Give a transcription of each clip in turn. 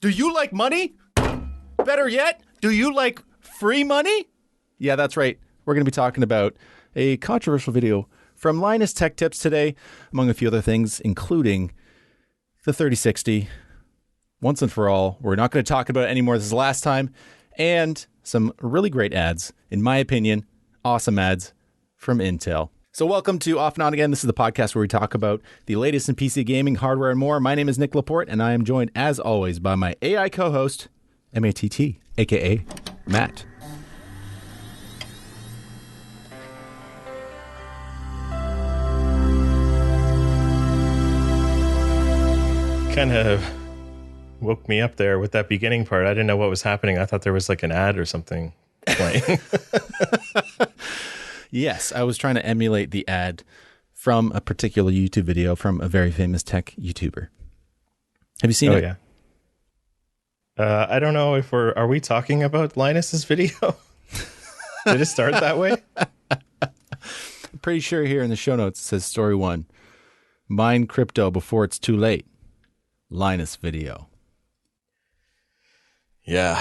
Do you like money? Better yet, do you like free money? Yeah, that's right. We're going to be talking about a controversial video from Linus Tech Tips today, among a few other things, including the 3060. Once and for all, we're not going to talk about it anymore. This is the last time. And some really great ads, in my opinion, awesome ads from Intel. So welcome to Off and On Again. This is the podcast where we talk about the latest in PC gaming, hardware, and more. My name is Nick Laporte, and I am joined, as always, by my AI co-host, M-A-T-T, a.k.a. Matt. Kind of woke me up there with that beginning part. I didn't know what was happening. I thought there was like an ad or something playing. Yes, I was trying to emulate the ad from a particular YouTube video from a very famous tech YouTuber. Have you seen it? Yeah. I don't know if are we talking about Linus's video? Did it start that way? I'm pretty sure here in the show notes it says story 1. Mine crypto before it's too late. Linus video. Yeah.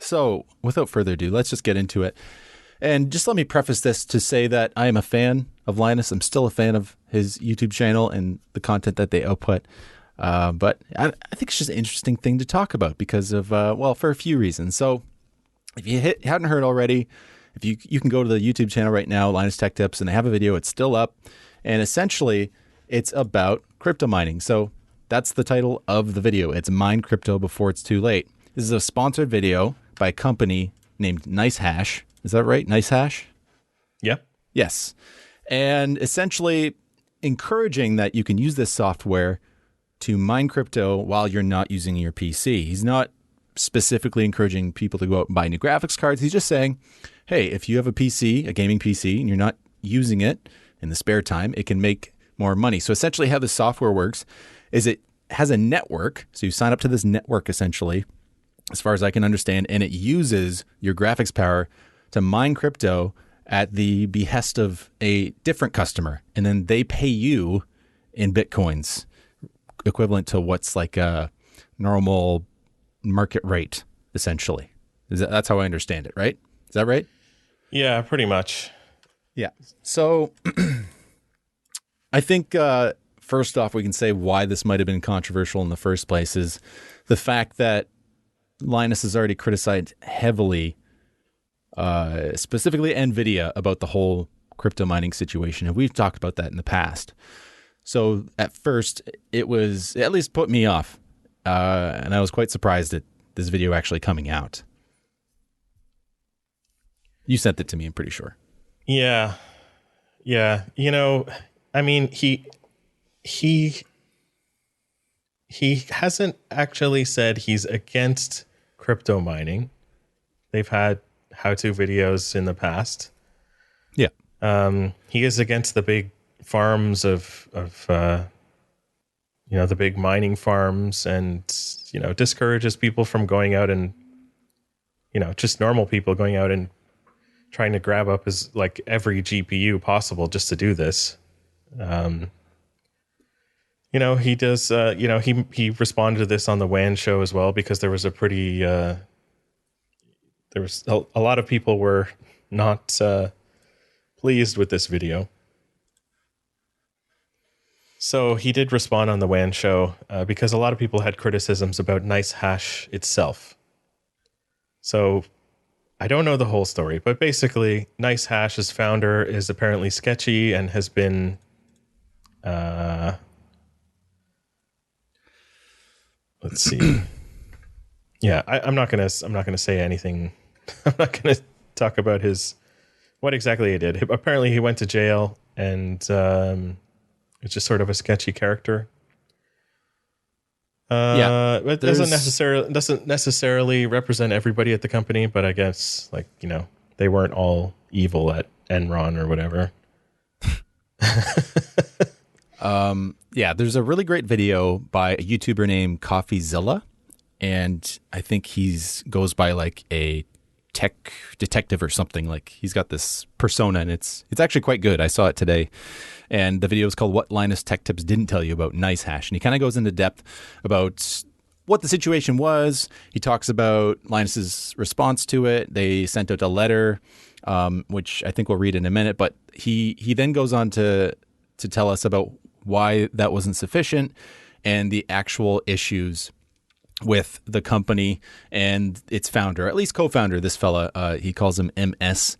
So, without further ado, let's just get into it. And just let me preface this to say that I am a fan of Linus. I'm still a fan of his YouTube channel and the content that they output. But I think it's just an interesting thing to talk about because of, for a few reasons. So, if you hadn't heard already, if you can go to the YouTube channel right now, Linus Tech Tips, and they have a video. It's still up. And essentially, it's about crypto mining. So that's the title of the video. It's Mine Crypto Before It's Too Late. This is a sponsored video by a company named NiceHash. Is that right? NiceHash? Yep. Yes. And essentially encouraging that you can use this software to mine crypto while you're not using your PC. He's not specifically encouraging people to go out and buy new graphics cards. He's just saying, hey, if you have a PC, a gaming PC, and you're not using it in the spare time, it can make more money. So essentially how the software works is it has a network. So you sign up to this network essentially, as far as I can understand, and it uses your graphics power to mine crypto at the behest of a different customer. And then they pay you in Bitcoins, equivalent to what's like a normal market rate, essentially. That's how I understand it, right? Is that right? Yeah, pretty much. Yeah. So I think first off, we can say why this might have been controversial in the first place is the fact that Linus has already criticized heavily, specifically NVIDIA, about the whole crypto mining situation. And we've talked about that in the past. So at first, it at least put me off. And I was quite surprised at this video actually coming out. You sent it to me, I'm pretty sure. Yeah. Yeah. You know, I mean, he hasn't actually said he's against crypto mining. They've had how-to videos in the past. Yeah. He is against the big farms of the big mining farms, and discourages people from going out and just normal people going out and trying to grab up every GPU possible just to do this. He does, he responded to this on the WAN show as well, because there was a pretty, there was a lot of people were not pleased with this video. So he did respond on the WAN show because a lot of people had criticisms about NiceHash itself. So I don't know the whole story, but basically NiceHash's founder is apparently sketchy and has been let's see. Yeah, I'm not gonna say anything. I'm not gonna talk about what exactly he did. Apparently, he went to jail, and it's just sort of a sketchy character. It doesn't necessarily represent everybody at the company, but I guess they weren't all evil at Enron or whatever. Yeah, there's a really great video by a YouTuber named CoffeeZilla, and I think goes by like a tech detective or something. Like he's got this persona, and it's actually quite good. I saw it today, and the video is called "What Linus Tech Tips Didn't Tell You About Nice Hash," and he kind of goes into depth about what the situation was. He talks about Linus's response to it. They sent out a letter, which I think we'll read in a minute, but he then goes on to tell us about why that wasn't sufficient and the actual issues with the company and its founder, at least co-founder, this fella. He calls him MS.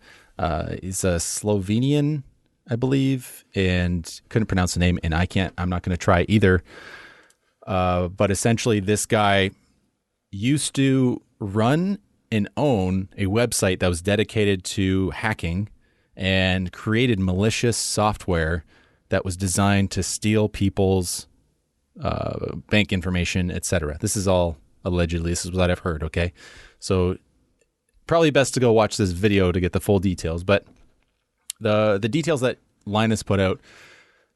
He's a Slovenian, I believe, and couldn't pronounce the name, and I'm not going to try either. But essentially, this guy used to run and own a website that was dedicated to hacking and created malicious software that was designed to steal people's bank information, etc. This is all allegedly. This is what I've heard. Okay, so probably best to go watch this video to get the full details. But the details that Linus put out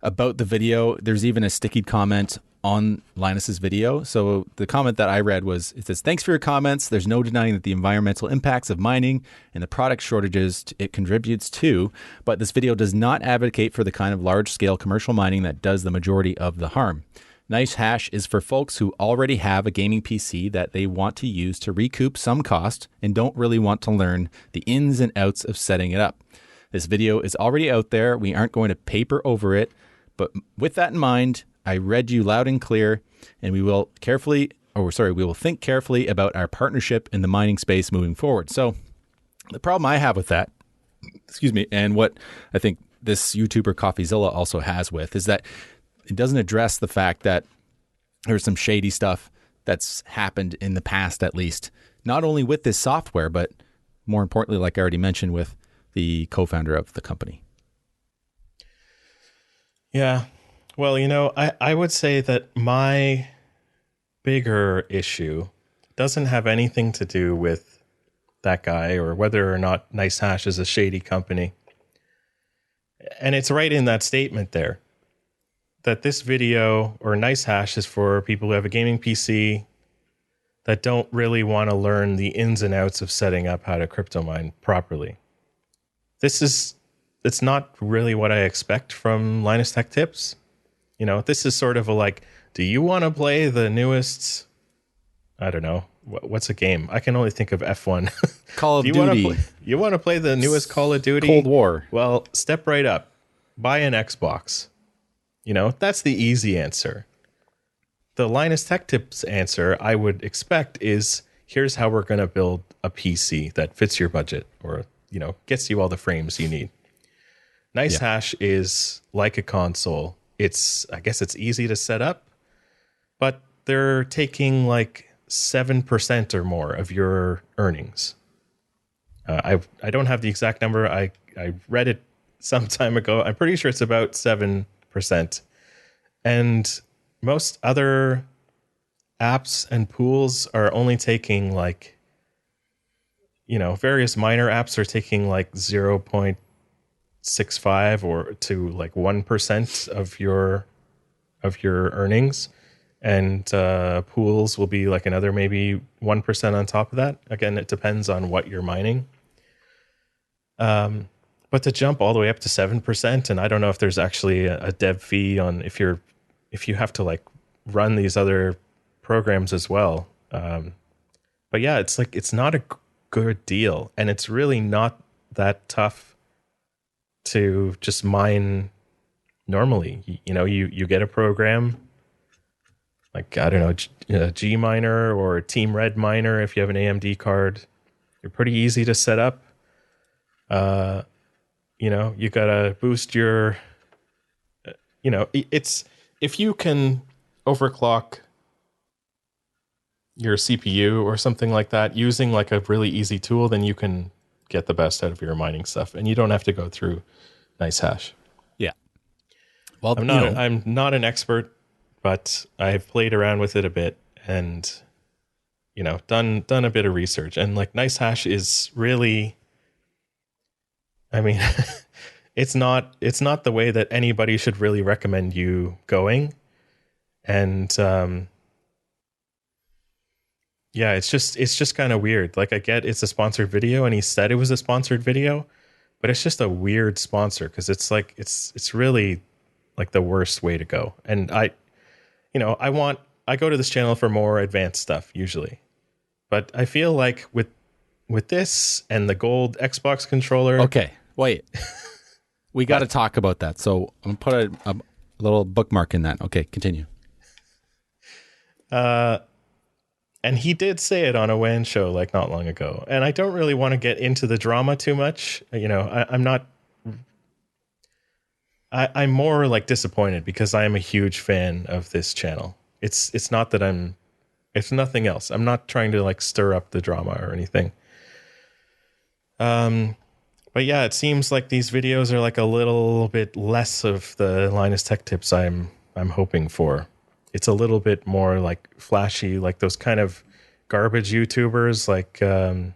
about the video, there's even a sticky comment on Linus's video. So the comment that I read was, it says, "Thanks for your comments. There's no denying that the environmental impacts of mining and the product shortages it contributes to, but this video does not advocate for the kind of large-scale commercial mining that does the majority of the harm. Nice Hash is for folks who already have a gaming PC that they want to use to recoup some cost and don't really want to learn the ins and outs of setting it up. This video is already out there. We aren't going to paper over it, but with that in mind, I read you loud and clear, and we will think carefully about our partnership in the mining space moving forward." So the problem I have with that, and what I think this YouTuber CoffeeZilla also has with, is that it doesn't address the fact that there's some shady stuff that's happened in the past, at least, not only with this software, but more importantly, like I already mentioned, with the co-founder of the company. Yeah. Well, I would say that my bigger issue doesn't have anything to do with that guy or whether or not Nice Hash is a shady company. And it's right in that statement there that this video or Nice Hash is for people who have a gaming PC that don't really want to learn the ins and outs of setting up how to crypto mine properly. It's not really what I expect from Linus Tech Tips. This is sort of a like, do you want to play the newest, I don't know, what's a game? I can only think of F1. Call of Duty. You want to play the newest Call of Duty? Cold War. Well, step right up. Buy an Xbox. That's the easy answer. The Linus Tech Tips answer I would expect is, here's how we're going to build a PC that fits your budget or, gets you all the frames you need. Nice Hash is like a console. I guess it's easy to set up, but they're taking like 7% or more of your earnings. I don't have the exact number. I read it some time ago. I'm pretty sure it's about 7%. And most other apps and pools are only taking like, various minor apps are taking like 0.65 or to like 1% of your earnings, and pools will be like another maybe 1% on top of that. Again, it depends on what you're mining. But to jump all the way up to 7%, and I don't know if there's actually a dev fee on if you have to like run these other programs as well. But yeah, it's not a good deal, and it's really not that tough to just mine normally. You get a program like, I don't know, a G miner or a Team Red miner if you have an AMD card. They're pretty easy to set up. You gotta boost your, it's, if you can overclock your CPU or something like that using like a really easy tool, then you can get the best out of your mining stuff, and you don't have to go through Nice Hash. Yeah. Well, I'm not an expert, but I've played around with it a bit and, done a bit of research, and like Nice Hash is really, I mean, it's not the way that anybody should really recommend you going. And, Yeah, it's just kind of weird. Like I get it's a sponsored video, and he said it was a sponsored video, but it's just a weird sponsor because it's like it's really like the worst way to go. And I go to this channel for more advanced stuff usually, but I feel like with this and the gold Xbox controller. Okay, wait. We got to talk about that. So I'm gonna put a little bookmark in that. Okay, continue. And he did say it on a WAN show like not long ago. And I don't really want to get into the drama too much. I'm more like disappointed because I am a huge fan of this channel. It's not that it's nothing else. I'm not trying to like stir up the drama or anything. But yeah, it seems like these videos are like a little bit less of the Linus Tech Tips I'm hoping for. It's a little bit more like flashy, like those kind of garbage YouTubers, like that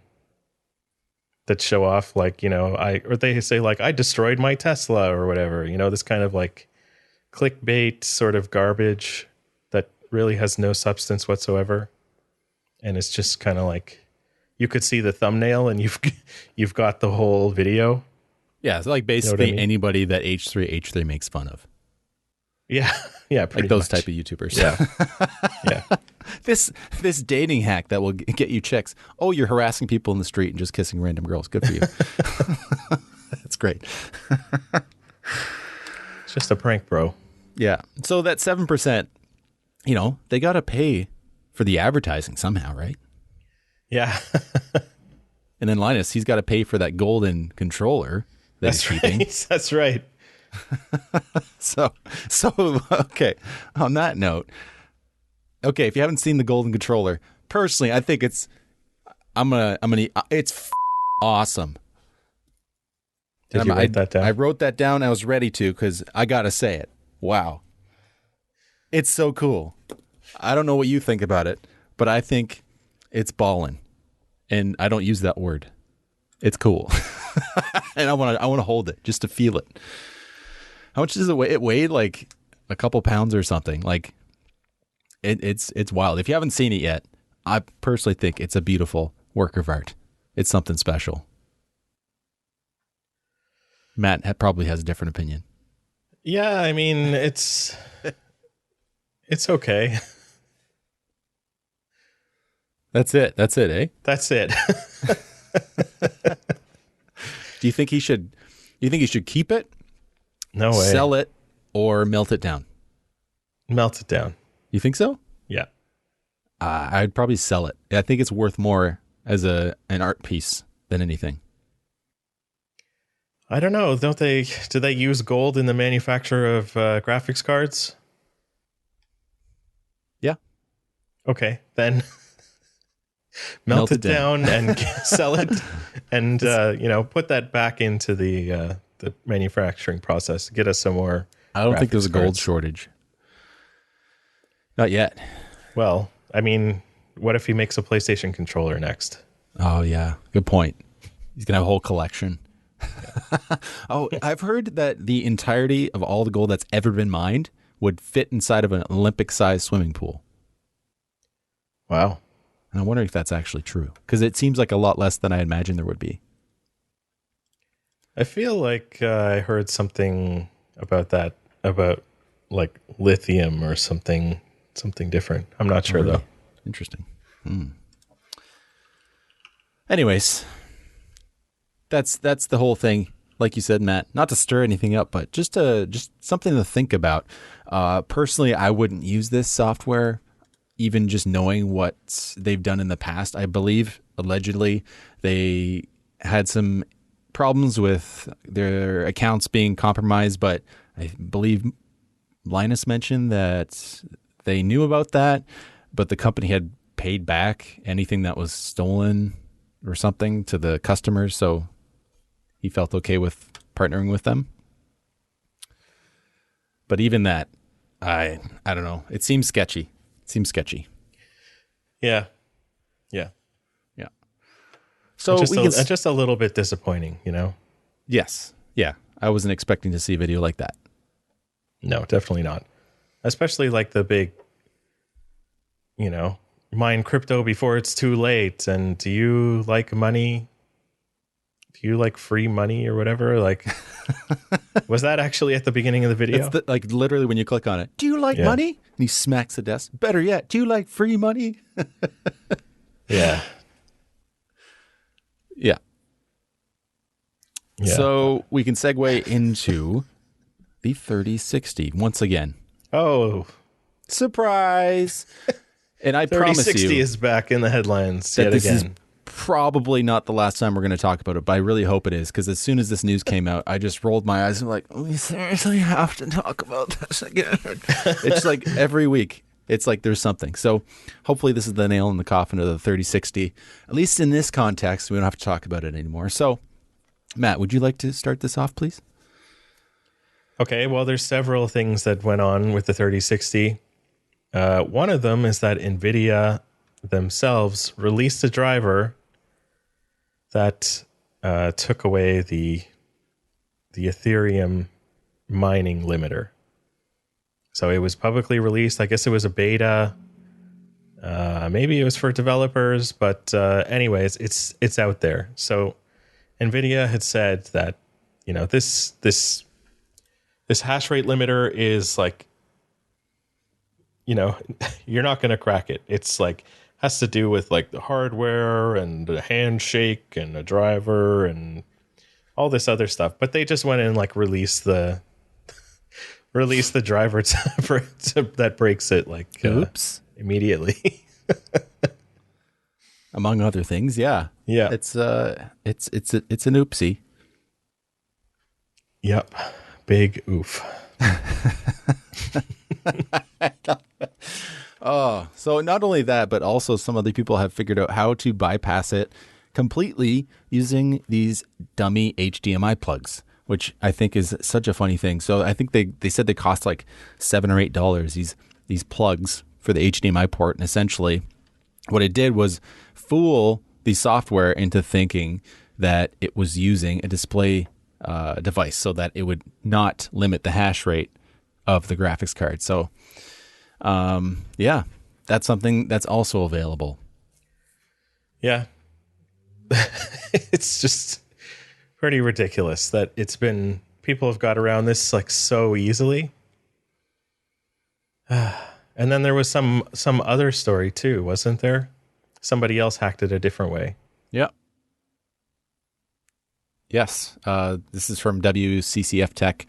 show off, like or they say like I destroyed my Tesla or whatever. This kind of like clickbait sort of garbage that really has no substance whatsoever, and it's just kind of like you could see the thumbnail and you've got the whole video. Yeah, it's like basically I mean? anybody that H3 makes fun of. Yeah, yeah, pretty like those much. type of YouTubers. Yeah, yeah. This dating hack that will get you chicks. Oh, you're harassing people in the street and just kissing random girls. Good for you. That's great. It's just a prank, bro. Yeah. So that 7%, they got to pay for the advertising somehow, right? Yeah. And then Linus, he's got to pay for that golden controller that he's keeping. That's right. So okay. On that note, okay, if you haven't seen the golden controller, personally, I think it's awesome. Did you write that down? I wrote that down. I was ready to because I gotta say it. Wow, it's so cool. I don't know what you think about it, but I think it's ballin', and I don't use that word. It's cool, and I want to hold it just to feel it. How much does it weigh? It weighed like a couple pounds or something. Like it's wild. If you haven't seen it yet, I personally think it's a beautiful work of art. It's something special. Matt probably has a different opinion. Yeah, I mean it's okay. That's it, eh? That's it. Do you think he should keep it? No way. Sell it or melt it down? Melt it down. You think so? Yeah. I'd probably sell it. I think it's worth more as an art piece than anything. I don't know. Do they use gold in the manufacture of graphics cards? Yeah. Okay, then melt it down and sell it, and put that back into the manufacturing process. Get us some more. I don't think there's a gold cards. shortage. Not yet. Well, I mean, what if he makes a PlayStation controller next? Oh yeah, good point. He's gonna have a whole collection. Oh, I've heard that the entirety of all the gold that's ever been mined would fit inside of an Olympic-sized swimming pool. Wow. And I'm wondering if that's actually true, because it seems like a lot less than I imagined there would be. I feel like I heard something about that, about like lithium or something different. I'm not sure though. Interesting. Anyways, that's the whole thing. Like you said, Matt, not to stir anything up, but just something to think about. Personally, I wouldn't use this software, even just knowing what they've done in the past. I believe allegedly they had some problems with their accounts being compromised, but I believe Linus mentioned that they knew about that, but the company had paid back anything that was stolen or something to the customers, so he felt okay with partnering with them. But even that, I don't know. It seems sketchy. Yeah. So just a little bit disappointing, Yes. Yeah. I wasn't expecting to see a video like that. No, definitely not. Especially like the big, mine crypto before it's too late. And do you like money? Do you like free money or whatever? Like, was that actually at the beginning of the video? It's like literally when you click on it. Do you like money? And he smacks the desk. Better yet, do you like free money? Yeah. Yeah. So we can segue into the 3060 once again. Oh, surprise! And I promise you, 3060 is back in the headlines yet this again. Is probably not the last time we're going to talk about it, but I really hope it is, because as soon as this news came out, I just rolled my eyes and like, we seriously have to talk about this again. It's like every week, it's like there's something. So hopefully this is the nail in the coffin of the 3060. At least in this context, we don't have to talk about it anymore. So, Matt, would you like to start this off, please? Okay, well, there's several things that went on with the 3060. One of them is that NVIDIA themselves released a driver that took away the Ethereum mining limiter. So it was publicly released. I guess it was a beta. Maybe it was for developers, but anyways, it's out there. So NVIDIA had said that, you know, this hash rate limiter is like, you know, you're not going to crack it. It's like has to do with like the hardware and a handshake and a driver and all this other stuff. But they just went in and like released the driver that breaks it like oops immediately. Among other things, yeah. It's an oopsie. Yep, big oof. Oh, so not only that, but also some other people have figured out how to bypass it completely using these dummy HDMI plugs, which I think is such a funny thing. So I think they said they cost like $7 or $8, these plugs for the HDMI port. And essentially what it did was fool the software into thinking that it was using a display device so that it would not limit the hash rate of the graphics card. So yeah, that's something that's also available. Yeah. It's just pretty ridiculous that people have got around this like so easily. And then there was some other story too, wasn't there? Somebody else hacked it a different way. Yeah. Yes. This is from WCCF Tech.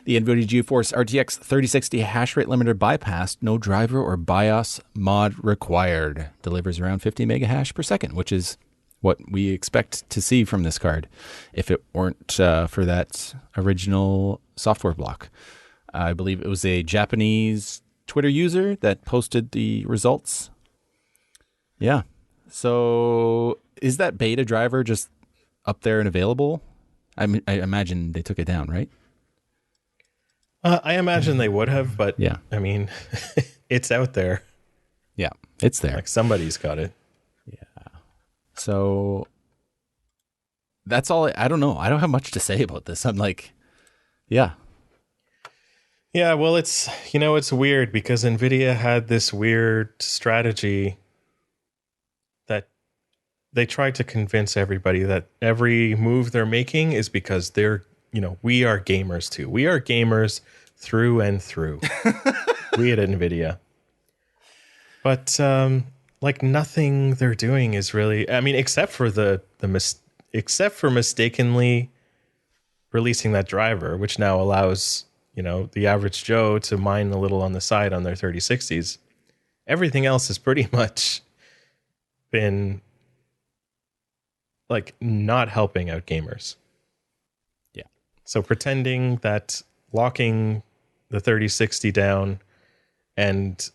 The NVIDIA GeForce RTX 3060 hash rate limiter bypassed. No driver or BIOS mod required. Delivers around 50 mega hash per second, which is what we expect to see from this card if it weren't for that original software block. I believe it was a Japanese Twitter user that posted the results. Yeah. So is that beta driver just up there and available? I imagine they took it down, right? I imagine they would have, but yeah. I mean, it's out there. Yeah, it's there. Like somebody's got it. Yeah. So that's all. I don't know. I don't have much to say about this. I'm like, yeah. Yeah, well, it's weird because NVIDIA had this weird strategy that they tried to convince everybody that every move they're making is because we are gamers too. We are gamers through and through. We at NVIDIA. But like nothing they're doing is really, I mean, except for except for mistakenly releasing that driver, which now allows, the average Joe to mine a little on the side on their 3060s. Everything else has pretty much been like not helping out gamers. So pretending that locking the 3060 down and,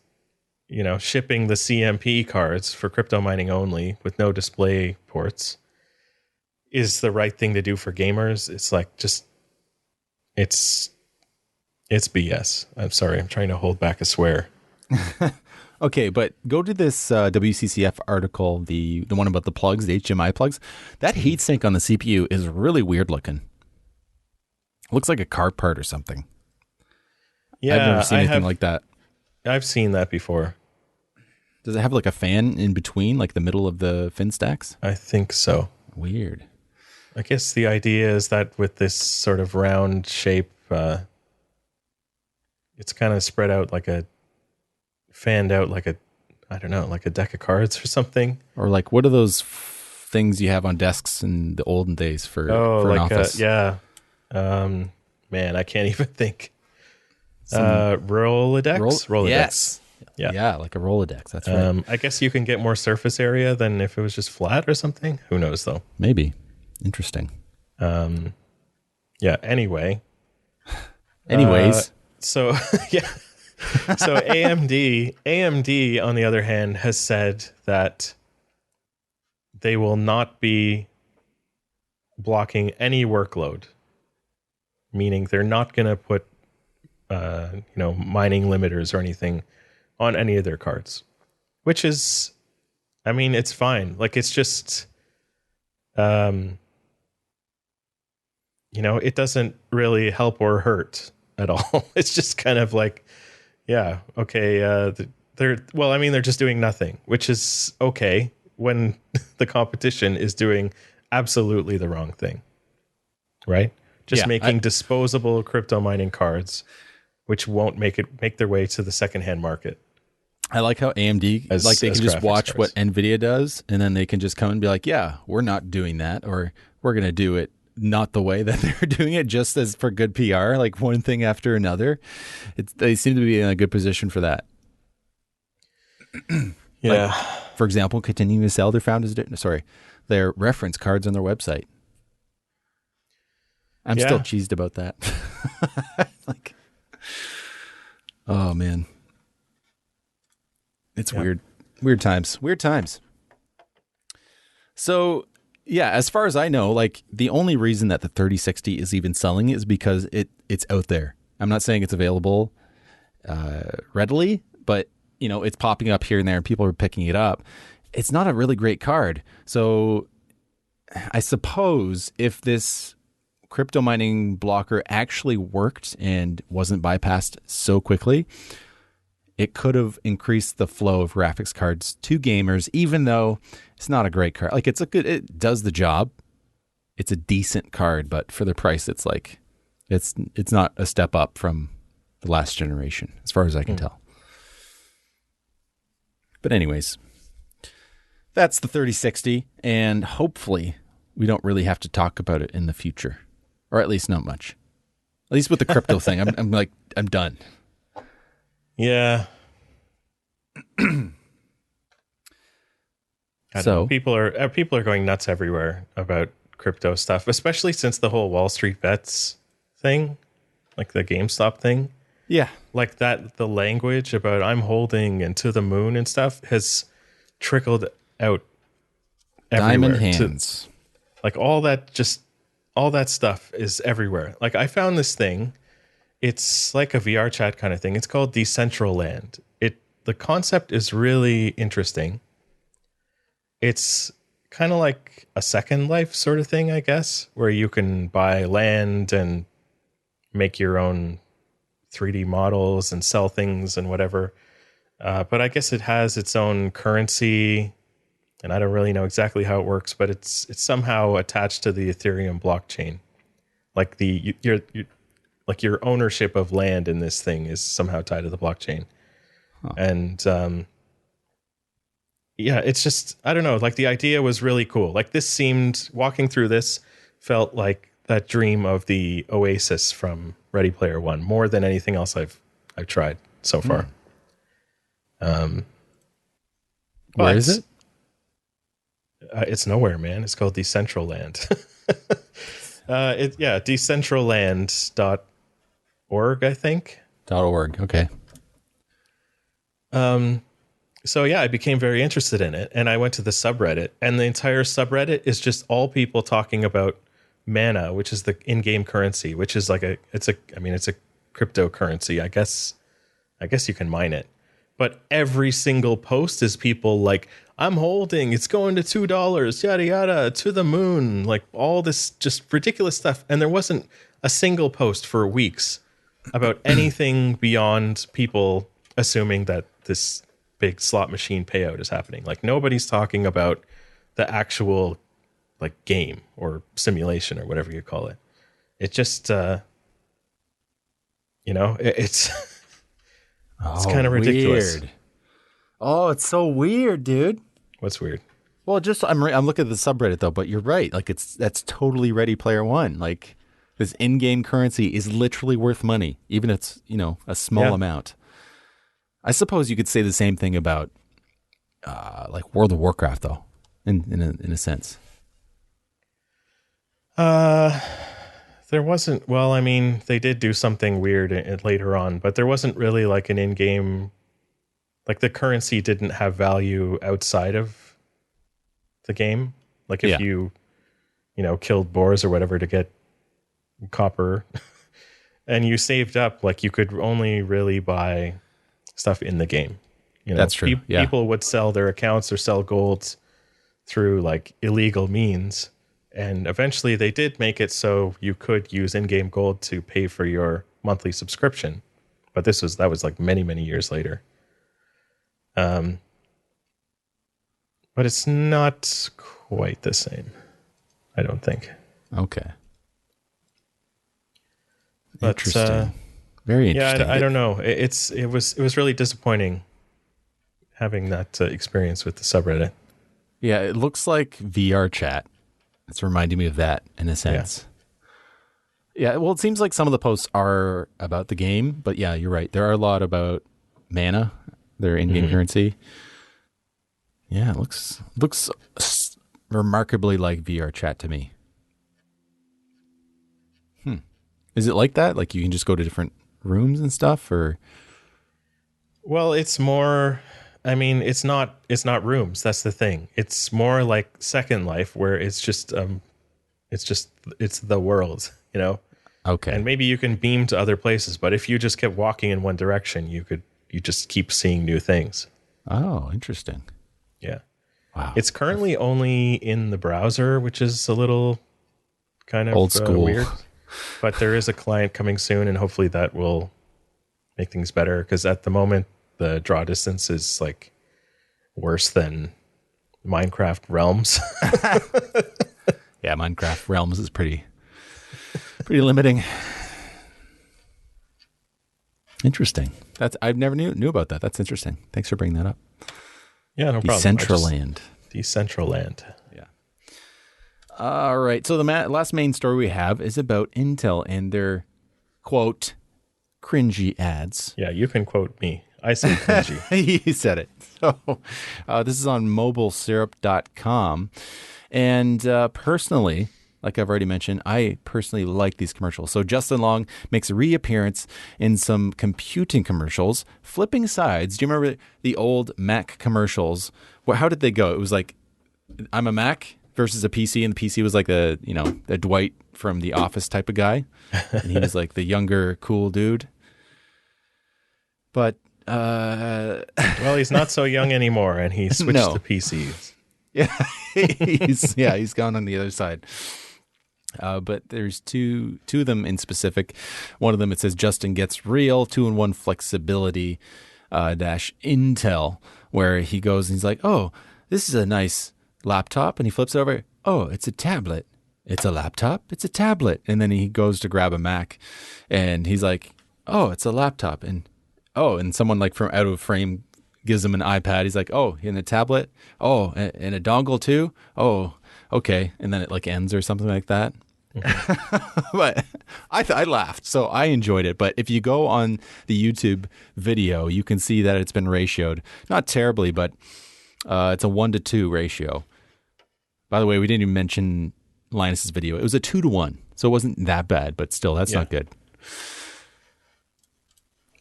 shipping the CMP cards for crypto mining only with no display ports is the right thing to do for gamers. It's like it's BS. I'm sorry. I'm trying to hold back a swear. Okay, but go to this WCCF article, the one about the plugs, the HDMI plugs. That heatsink on the CPU is really weird looking. Looks like a car part or something. Yeah, I've never seen anything like that. I've seen that before. Does it have like a fan in between, like the middle of the fin stacks? I think so. Weird. I guess the idea is that with this sort of round shape, it's kind of spread out fanned out like I don't know, like a deck of cards or something. Or like, what are those things you have on desks in the olden days for an office? Man, I can't even think. Rolodex? Rolodex. Yes. Yeah, like a Rolodex. That's right. I guess you can get more surface area than if it was just flat or something. Who knows, though? Maybe. Interesting. Yeah, anyway. Anyways. So, yeah. So AMD, on the other hand, has said that they will not be blocking any workload, meaning they're not going to put, mining limiters or anything on any of their cards, which is, I mean, it's fine. Like, it's just, it doesn't really help or hurt at all. It's just kind of like, yeah, okay. They're just doing nothing, which is okay when the competition is doing absolutely the wrong thing, right? Just making disposable crypto mining cards, which won't make their way to the secondhand market. I like how AMD, they can just watch cards. What NVIDIA does, and then they can just come and be like, yeah, we're not doing that, or we're going to do it not the way that they're doing it, just as for good PR, like one thing after another. They seem to be in a good position for that. Yeah. Like, for example, continuing to sell their reference cards on their website. I'm still cheesed about that. Like, oh man. It's weird. Weird times. So, yeah, as far as I know, like the only reason that the 3060 is even selling is because it's out there. I'm not saying it's available readily, but it's popping up here and there and people are picking it up. It's not a really great card. So I suppose if this crypto mining blocker actually worked and wasn't bypassed so quickly, it could have increased the flow of graphics cards to gamers, even though it's not a great card. Like it does the job. It's a decent card, but for the price, it's like, it's not a step up from the last generation, as far as I can tell. But anyways, that's the 3060, and hopefully we don't really have to talk about it in the future, or at least not much. At least with the crypto thing, I'm done. Yeah. So people are going nuts everywhere about crypto stuff, especially since the whole Wall Street bets thing, like the GameStop thing. Yeah. Like that, the language about I'm holding and to the moon and stuff has trickled out everywhere. Diamond hands. Like all that stuff is everywhere. Like I found this thing. It's like a VR chat kind of thing. It's called Decentraland. The concept is really interesting. It's kind of like a Second Life sort of thing, I guess, where you can buy land and make your own 3D models and sell things and whatever. But I guess it has its own currency, and I don't really know exactly how it works, but it's somehow attached to the Ethereum blockchain. Like your ownership of land in this thing is somehow tied to the blockchain. Huh. And it's just, I don't know, like the idea was really cool. Like walking through this felt like that dream of the Oasis from Ready Player One, more than anything else I've tried so far. Where is it? It's nowhere, man. It's called Decentraland. Decentraland.org, I think. .org, okay. So yeah, I became very interested in it, and I went to the subreddit, and the entire subreddit is just all people talking about mana, which is the in-game currency, which is it's a cryptocurrency. I guess you can mine it, but every single post is people like, I'm holding, it's going to $2, yada yada, to the moon, like all this just ridiculous stuff, and there wasn't a single post for weeks about anything beyond people assuming that this big slot machine payout is happening. Like nobody's talking about the actual like game or simulation or whatever you call it. It just, it's it's kind of ridiculous. Weird. Oh, it's so weird, dude. What's weird? Well, just I'm looking at the subreddit though, but you're right. Like that's totally Ready Player One. Like this in-game currency is literally worth money, even if it's a small amount. I suppose you could say the same thing about like World of Warcraft, though, in a sense. There wasn't. Well, I mean, they did do something weird later on, but there wasn't really like an in-game. Like the currency didn't have value outside of the game. Like if you killed boars or whatever to get copper, and you saved up, like you could only really buy stuff in the game. That's true. People would sell their accounts or sell gold through like illegal means. And eventually they did make it so you could use in-game gold to pay for your monthly subscription. But that was like many, many years later. But it's not quite the same, I don't think. Okay. But, interesting. Very interesting. Yeah, I don't know. It was really disappointing having that experience with the subreddit. Yeah, it looks like VR chat. It's reminding me of that in a sense. Yeah, well, it seems like some of the posts are about the game, but yeah, you're right. There are a lot about mana, their in-game currency. Yeah, it looks remarkably like VR chat to me. Is it like that? Like you can just go to different rooms and stuff, or? Well, it's more. I mean, it's not rooms. That's the thing. It's more like Second Life, where it's just it's the world, Okay. And maybe you can beam to other places, but if you just kept walking in one direction, you just keep seeing new things. Oh, interesting. Yeah. Wow. It's currently only in the browser, which is a little kind of old school. Weird. But there is a client coming soon, and hopefully that will make things better. Because at the moment, the draw distance is like worse than Minecraft Realms. Yeah, Minecraft Realms is pretty limiting. Interesting. I've never knew about that. That's interesting. Thanks for bringing that up. Yeah, no problem. Decentraland. Yeah. All right. So the last main story we have is about Intel and their, quote, cringy ads. Yeah, you can quote me. I say cringy. You said it. So this is on mobilesyrup.com. And personally, like I've already mentioned, I personally like these commercials. So Justin Long makes a reappearance in some computing commercials, flipping sides. Do you remember the old Mac commercials? How did they go? It was like, I'm a Mac versus a PC, and the PC was like the Dwight from The Office type of guy, and he was like the younger, cool dude. But well, he's not so young anymore, and he switched to PCs. Yeah, he's gone on the other side. But there's two of them in specific. One of them, it says Justin gets real 2-in-1 flexibility dash Intel, where he goes and he's like, oh, this is a nice laptop, and he flips it over. Oh, it's a tablet. It's a laptop. It's a tablet. And then he goes to grab a Mac, and he's like, oh, it's a laptop. And someone like from out of frame gives him an iPad. He's like, oh, in a tablet. Oh, and a dongle too. Oh, okay. And then it like ends or something like that. But I laughed, so I enjoyed it. But if you go on the YouTube video, you can see that it's been ratioed. Not terribly, but it's a 1-to-2 ratio. By the way, we didn't even mention Linus's video. It was a 2-to-1, so it wasn't that bad, but still, that's not good.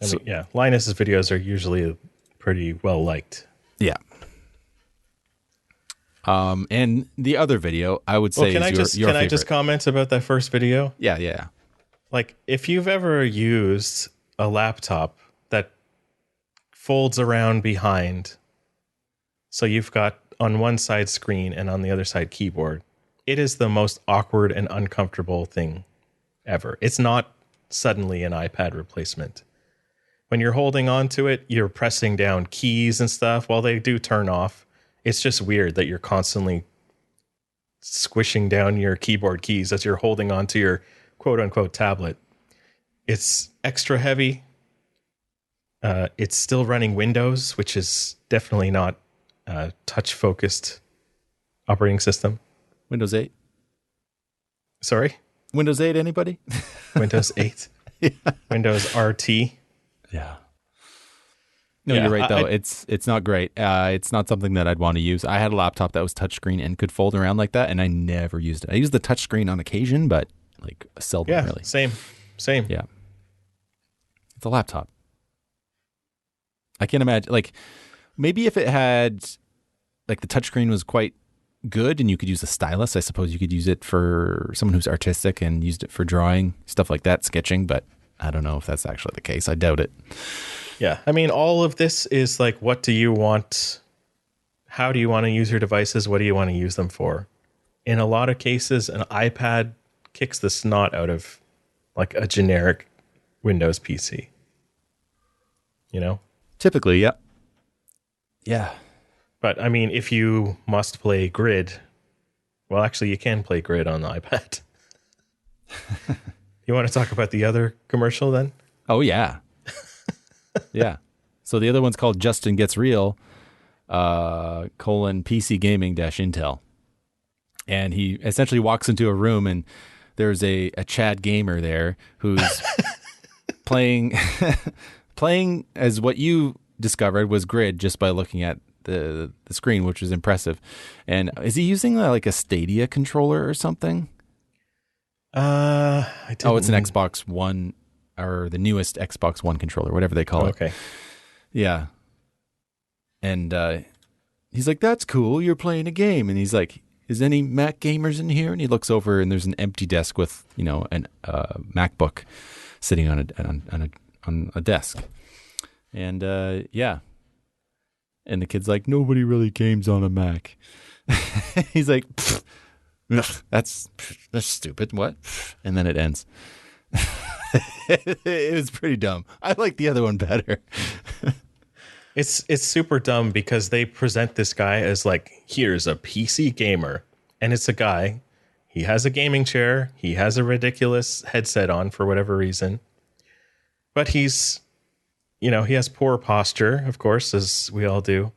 I mean, Linus's videos are usually pretty well liked. Yeah. And the other video, I would say, can is your favorite. I just comment about that first video? Yeah. Like, if you've ever used a laptop that folds around behind, so you've got on one side screen and on the other side keyboard, it is the most awkward and uncomfortable thing ever. It's not suddenly an iPad replacement. when you're holding on to it, you're pressing down keys and stuff. While they do turn off, it's just weird that you're constantly squishing down your keyboard keys as you're holding on to your quote unquote tablet. It's extra heavy. It's still running Windows, which is definitely not a touch focused operating system. Windows 8. Sorry? Windows 8, anybody? Windows 8. Yeah. Windows RT. Yeah. No, you're right, though. It's not great. It's not something that I'd want to use. I had a laptop that was touchscreen and could fold around like that, and I never used it. I used the touchscreen on occasion, but like seldom, really. Same. Yeah. It's a laptop. I can't imagine, like, maybe if it had, like, the touchscreen was quite good and you could use a stylus, I suppose you could use it for someone who's artistic and used it for drawing, stuff like that, sketching, but I don't know if that's actually the case. I doubt it. Yeah. I mean, all of this is like, what do you want? How do you want to use your devices? What do you want to use them for? In a lot of cases, an iPad kicks the snot out of like a generic Windows PC. You know? Typically, yeah. Yeah. But I mean, if you must play Grid, well, actually, you can play Grid on the iPad. You want to talk about the other commercial then? Oh, yeah. Yeah. So the other one's called Justin Gets Real, PC Gaming -Intel. And he essentially walks into a room and there's a Chad gamer there who's playing as what you discovered was Grid just by looking at the screen, which was impressive. And is he using like a Stadia controller or something? It's an Xbox One, or the newest Xbox One controller, whatever they call it. Okay. Yeah. And he's like, "That's cool. You're playing a game." And he's like, "Is any Mac gamers in here?" And he looks over and there's an empty desk with, an MacBook sitting on a desk. And yeah. And the kid's like, "Nobody really games on a Mac." He's like, that's stupid. What? And then it ends. It was pretty dumb. I like the other one better. It's super dumb because they present this guy as like, here's a PC gamer. And it's a guy. He has a gaming chair. He has a ridiculous headset on for whatever reason. But he's, he has poor posture, of course, as we all do.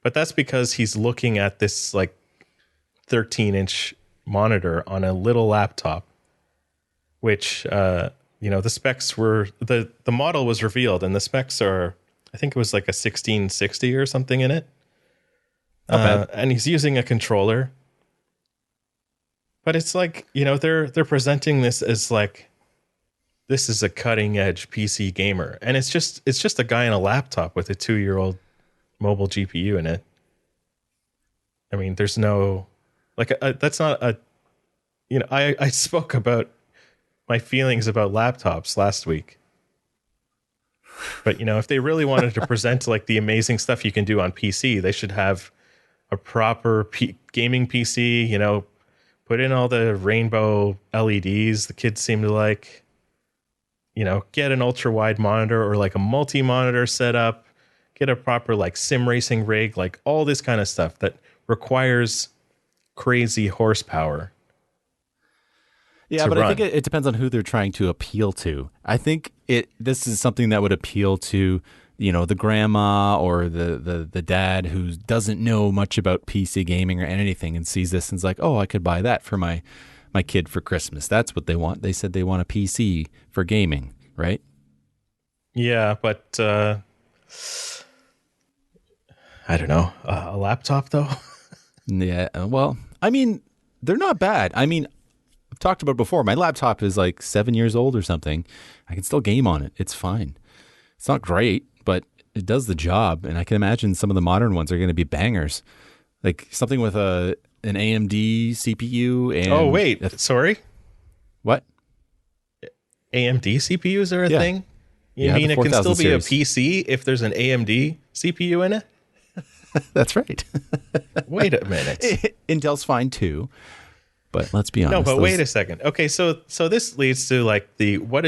But that's because he's looking at this like 13-inch monitor on a little laptop, which, the specs were, the model was revealed and the specs are, I think it was like a 1660 or something in it. And he's using a controller. But it's like, they're presenting this as like, this is a cutting edge PC gamer. And it's just a guy in a laptop with a 2-year-old mobile GPU in it. I mean, there's no, like, that's not a, I spoke about my feelings about laptops last week. But, if they really wanted to present like the amazing stuff you can do on PC, they should have a proper gaming PC, put in all the rainbow LEDs the kids seem to like, get an ultra wide monitor or like a multi-monitor setup, get a proper like sim racing rig, like all this kind of stuff that requires crazy horsepower. Yeah, but I think it depends on who they're trying to appeal to. I think this is something that would appeal to, the grandma or the dad who doesn't know much about PC gaming or anything and sees this and is like, "Oh, I could buy that for my kid for Christmas." That's what they want. They said they want a PC for gaming, right? Yeah, but I don't know. A laptop though? Yeah, well, I mean, they're not bad. I mean, I've talked about it before. My laptop is like 7 years old or something. I can still game on it. It's fine. It's not great, but it does the job. And I can imagine some of the modern ones are going to be bangers. Like something with an AMD CPU. And oh, wait. Sorry? What? AMD CPUs are a thing? You mean it can still be a PC if there's an AMD CPU in it? That's right. Wait a minute. Intel's fine too. But let's be honest. No, but wait a second. Okay, so this leads to like the what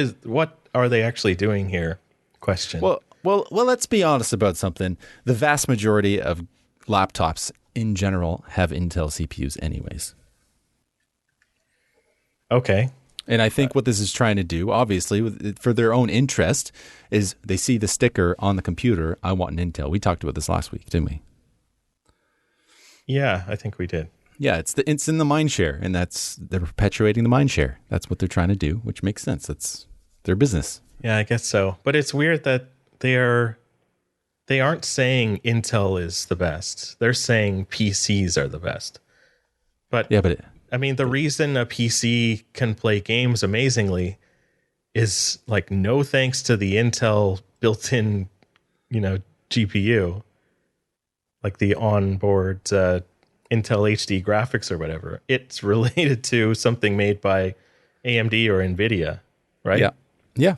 are they actually doing here question. Well, Well, let's be honest about something. The vast majority of laptops in general have Intel CPUs anyways. Okay. And I think what this is trying to do, obviously, for their own interest, is they see the sticker on the computer, I want an Intel. We talked about this last week, didn't we? Yeah, I think we did. Yeah, it's in the mind share, and they're perpetuating the mind share. That's what they're trying to do, which makes sense. That's their business. Yeah, I guess so. But it's weird that they aren't saying Intel is the best. They're saying PCs are the best. But yeah, but I mean, the reason a PC can play games amazingly is like no thanks to the Intel built-in, GPU, like the onboard Intel HD graphics or whatever. It's related to something made by AMD or NVIDIA, right? Yeah. Yeah.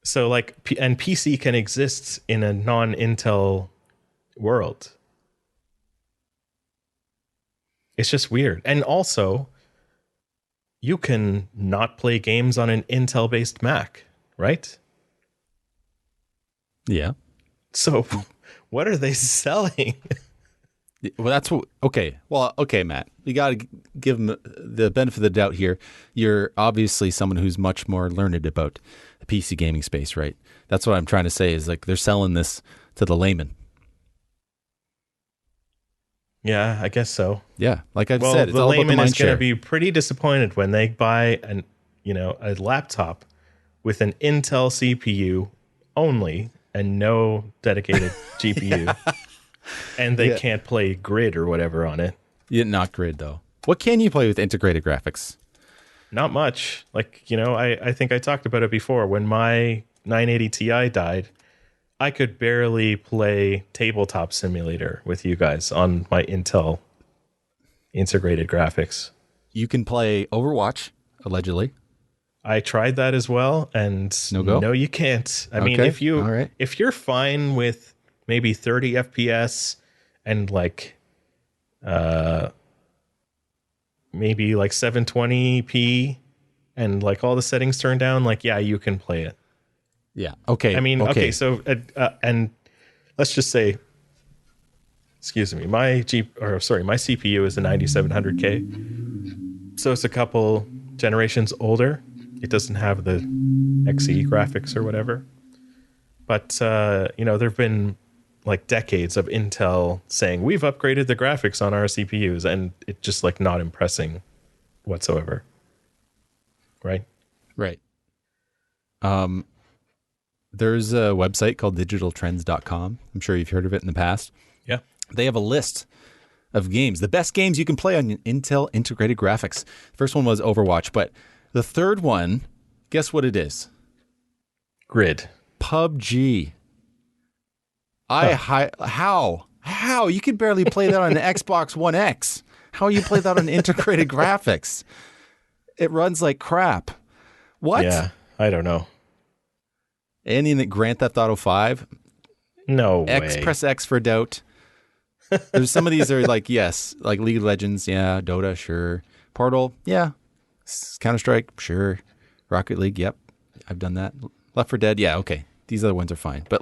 So and PC can exist in a non-Intel world. It's just weird. And also, you can not play games on an Intel-based Mac, right? Yeah. So what are they selling? Well, that's what. Okay. Well, okay, Matt. You got to give them the benefit of the doubt here. You're obviously someone who's much more learned about the PC gaming space, right? That's what I'm trying to say is like they're selling this to the layman. Yeah, I guess so. Yeah, like I've said, it's the all about the layman mind is going share. to be pretty disappointed when they buy a laptop with an Intel CPU only and no dedicated GPU, and they can't play Grid or whatever on it. Yeah, not Grid though. What can you play with integrated graphics? Not much. I think I talked about it before. When my 980 Ti died, I could barely play Tabletop Simulator with you guys on my Intel integrated graphics. You can play Overwatch, allegedly. I tried that as well, and No go? No, you can't. I mean, if you're fine with maybe 30 FPS and maybe 720p and all the settings turned down, yeah, you can play it. Yeah. Okay. I mean, okay. So, and let's just say, excuse me, my CPU is a 9700K. So it's a couple generations older. It doesn't have the XE graphics or whatever. But, there've been decades of Intel saying we've upgraded the graphics on our CPUs, and it's just not impressing whatsoever. Right? Right. There's a website called digitaltrends.com. I'm sure you've heard of it in the past. Yeah. They have a list of games, the best games you can play on Intel integrated graphics. The first one was Overwatch, but the third one, guess what it is? Grid. PUBG. How? You can barely play that on an Xbox One X. How you play that on integrated graphics? It runs like crap. What? Yeah, I don't know. Any in the Grand Theft Auto 5? No X, way. press X for doubt. There's some of these are yes, like League of Legends, yeah. Dota, sure. Portal, yeah. Counter-Strike, sure. Rocket League, yep. I've done that. Left 4 Dead, yeah, okay. These other ones are fine. But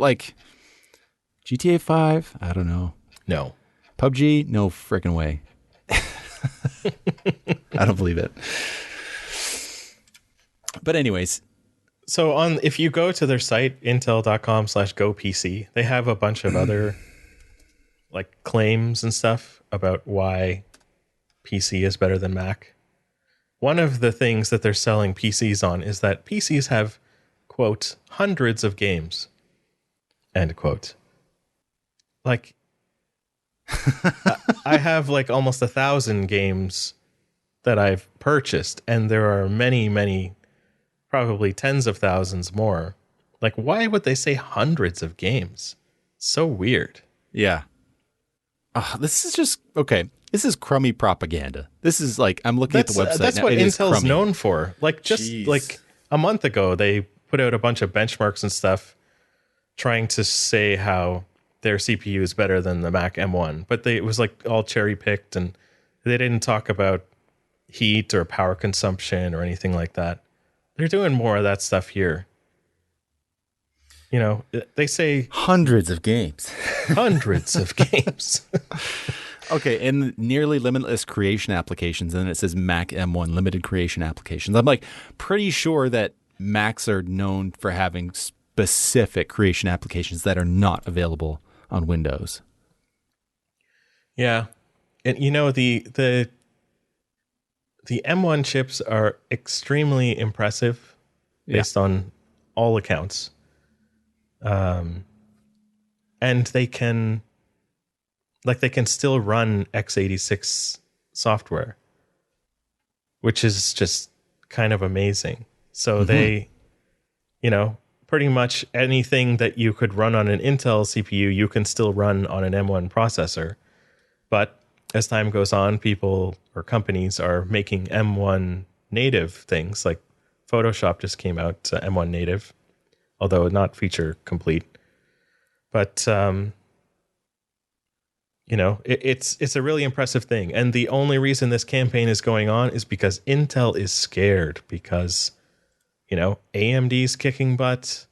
GTA 5, I don't know. No. PUBG, no freaking way. I don't believe it. But anyways. So if you go to their site, intel.com/gopc, they have a bunch of other claims and stuff about why PC is better than Mac. One of the things that they're selling PCs on is that PCs have, quote, hundreds of games, end quote. I have almost 1,000 games that I've purchased, and there are many, many, probably tens of thousands more. Why would they say hundreds of games? So weird. Yeah. This is just, okay. This is crummy propaganda. This is I'm looking at the website. That's now. what It is Intel's crummy. known for. Jeez. A month ago, they put out a bunch of benchmarks and stuff trying to say how their CPU is better than the Mac M1. But it was all cherry picked, and they didn't talk about heat or power consumption or anything like that. They're doing more of that stuff here. they say hundreds of games. hundreds of games. Okay, and nearly limitless creation applications, and then it says Mac M1 limited creation applications. I'm like pretty sure that Macs are known for having specific creation applications that are not available on Windows. Yeah, and the M1 chips are extremely impressive based on all accounts, and they can still run x86 software, which is just kind of amazing. So they, pretty much anything that you could run on an Intel CPU, you can still run on an M1 processor. But as time goes on, people or companies are making M1 native things. Like Photoshop just came out M1 native, although not feature complete. But it's a really impressive thing. And the only reason this campaign is going on is because Intel is scared because, AMD's kicking butt,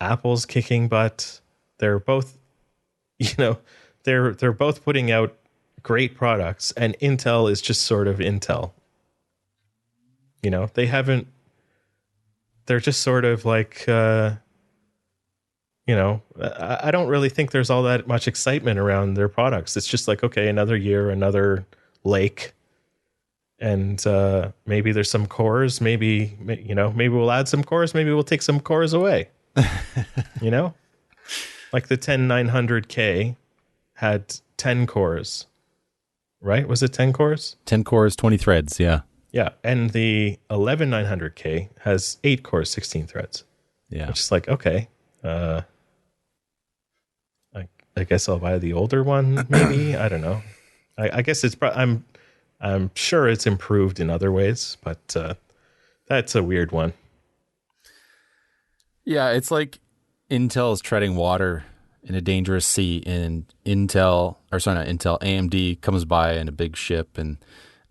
Apple's kicking butt. They're both, they're both putting out great products, and Intel is just sort of Intel. They're just sort of like, I don't really think there's all that much excitement around their products. It's just like, okay, another year, another lake. And maybe there's some cores. Maybe we'll add some cores. Maybe we'll take some cores away. Like the 10900K had 10 cores, right? Was it 10 cores? 10 cores, 20 threads, yeah. Yeah, and the 11900K has 8 cores, 16 threads. Yeah. Which is like, okay, I guess I'll buy the older one, maybe. I don't know. I guess it's I'm sure it's improved in other ways, but that's a weird one. Yeah, it's like Intel is treading water in a dangerous sea, and AMD comes by in a big ship, and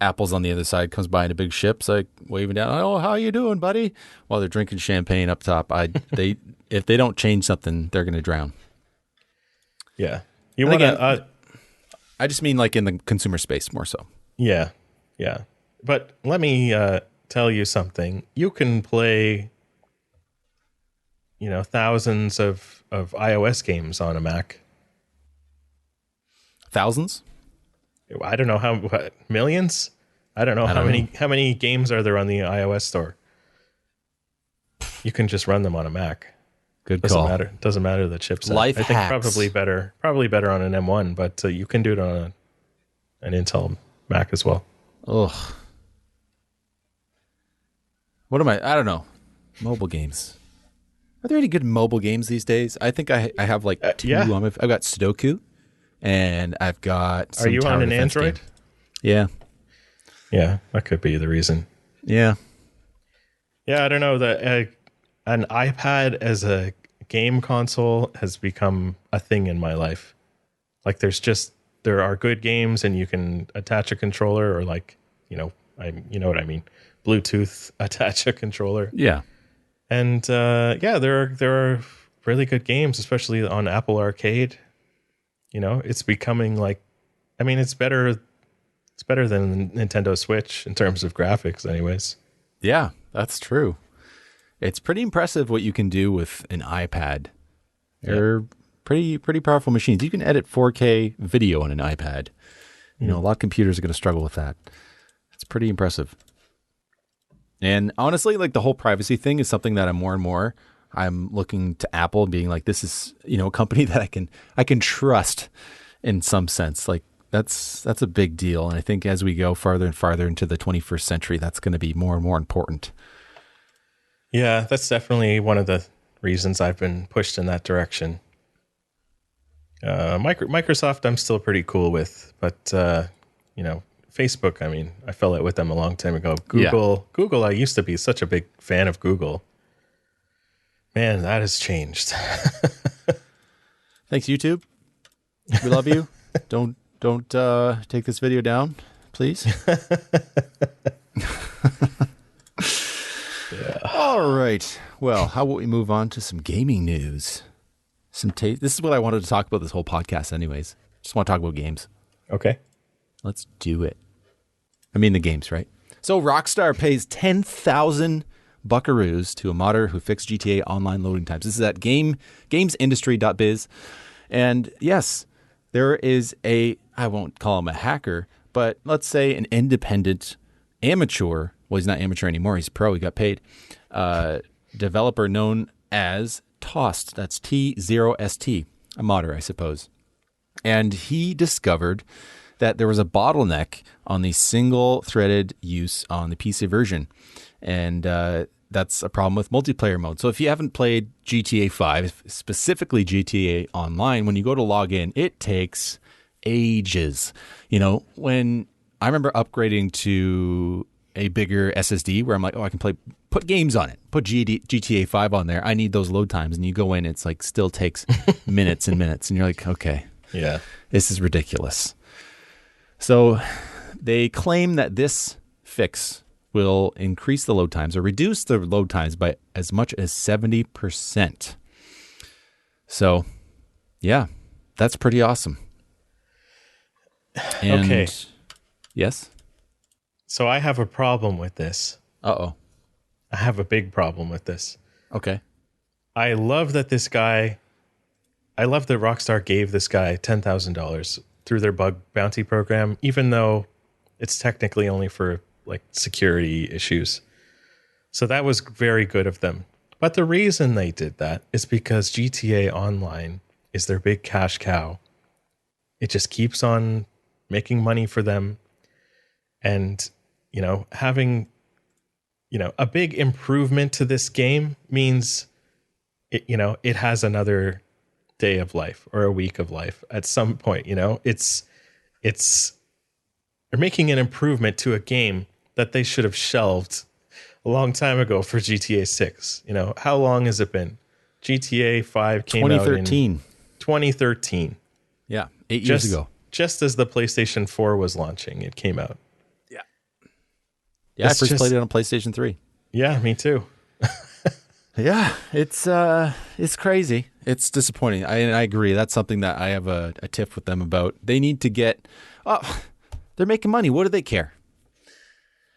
Apple's on the other side, comes by in a big ship, it's like waving down, oh, how you doing, buddy? While they're drinking champagne up top. If they don't change something, they're going to drown. Yeah. You want to... I just mean like in the consumer space more so. Yeah, yeah. But let me tell you something. You can play, thousands of iOS games on a Mac. Thousands? I don't know millions? I don't know how many games are there on the iOS store. You can just run them on a Mac. Good call. call. Doesn't matter the chipset. Life I think hacks. probably better on an M1, but you can do it on an Intel Mac as well. Ugh. What am I don't know. Mobile games. Are there any good mobile games these days? I think I have like two. Yeah. I've got Sudoku, and I've got some Are you tower on an defense Android? game. Yeah. Yeah, that could be the reason. Yeah. Yeah, I don't know. An iPad as a game console has become a thing in my life. Like there are good games and you can attach a controller, or like, you know what I mean? Bluetooth attach a controller. Yeah. And there are really good games, especially on Apple Arcade. It's becoming like, it's better than Nintendo Switch in terms of graphics anyways. Yeah, that's true. It's pretty impressive what you can do with an iPad. They're pretty powerful machines. You can edit 4K video on an iPad. A lot of computers are going to struggle with that. It's pretty impressive. And honestly, like the whole privacy thing is something that I'm looking to Apple being like, this is, a company that I can trust in some sense. Like that's a big deal. And I think as we go farther and farther into the 21st century, that's going to be more and more important. Yeah, that's definitely one of the reasons I've been pushed in that direction. Microsoft, I'm still pretty cool with, but Facebook, I fell out with them a long time ago. Google, I used to be such a big fan of Google. Man, that has changed. Thanks, YouTube. We love you. Don't take this video down, please. Yeah. All right. Well, how about we move on to some gaming news? This is what I wanted to talk about this whole podcast anyways. Just want to talk about games. Okay. Let's do it. I mean the games, right? So Rockstar pays 10,000 buckaroos to a modder who fixed GTA Online loading times. This is at gamesindustry.biz. And yes, there is I won't call him a hacker, but let's say an independent amateur, well, he's not amateur anymore, he's pro, he got paid, developer known as Tost, that's T0ST, a modder, I suppose. And he discovered that there was a bottleneck on the single-threaded use on the PC version. And that's a problem with multiplayer mode. So if you haven't played GTA 5, specifically GTA Online, when you go to log in, it takes ages. You know, when I remember upgrading to a bigger SSD where I'm like, oh, I can put games on it, put GTA 5 on there. I need those load times. And you go in, it's like still takes minutes and minutes. And you're like, okay, yeah, this is ridiculous. So they claim that this fix will increase the load times or reduce the load times by as much as 70%. So, yeah, that's pretty awesome. And, okay. Yes? So I have a problem with this. Uh-oh. I have a big problem with this. Okay. I love that Rockstar gave this guy $10,000 through their bug bounty program, even though it's technically only for like security issues. So that was very good of them. But the reason they did that is because GTA Online is their big cash cow. It just keeps on making money for them. And, you know, having, you know, a big improvement to this game means it, you know, it has another day of life or a week of life at some point. You know, it's they're making an improvement to a game that they should have shelved a long time ago for GTA 6. You know, how long has it been? GTA 5 came out in 2013. Yeah, 8 years ago. Just as the PlayStation 4 was launching, it came out. Yeah, I first played it on PlayStation 3. Yeah, me too. Yeah, it's crazy. It's disappointing. I agree. That's something that I have a tiff with them about. They need to get... Oh, they're making money. What do they care?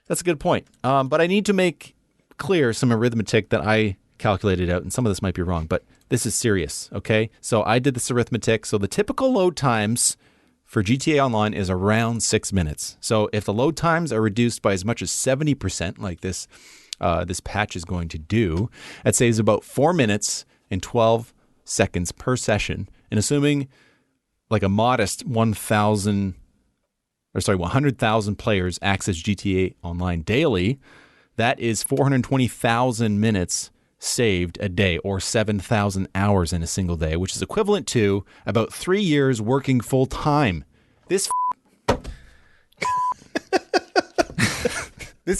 That's a good point. But I need to make clear some arithmetic that I calculated out, and some of this might be wrong, but this is serious, okay? So I did this arithmetic. So the typical load times for GTA Online is around 6 minutes. So if the load times are reduced by as much as 70%, like this patch is going to do, that saves about 4 minutes and 12 seconds per session. And assuming like a modest 100,000 players access GTA Online daily, that is 420,000 minutes saved a day, or 7,000 hours in a single day, which is equivalent to about 3 years working full time. This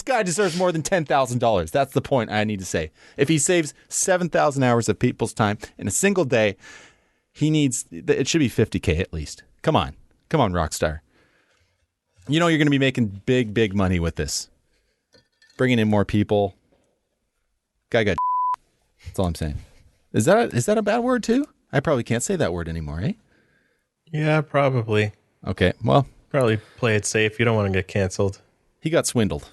guy deserves more than $10,000. That's the point I need to say. If he saves 7,000 hours of people's time in a single day, it should be 50K at least. Come on, Rockstar. You know you're going to be making big, big money with this. Bringing in more people. Guy got. That's all I'm saying. Is that a bad word too? I probably can't say that word anymore, eh? Yeah, probably. Okay, well. Probably play it safe. You don't want to get canceled. He got swindled.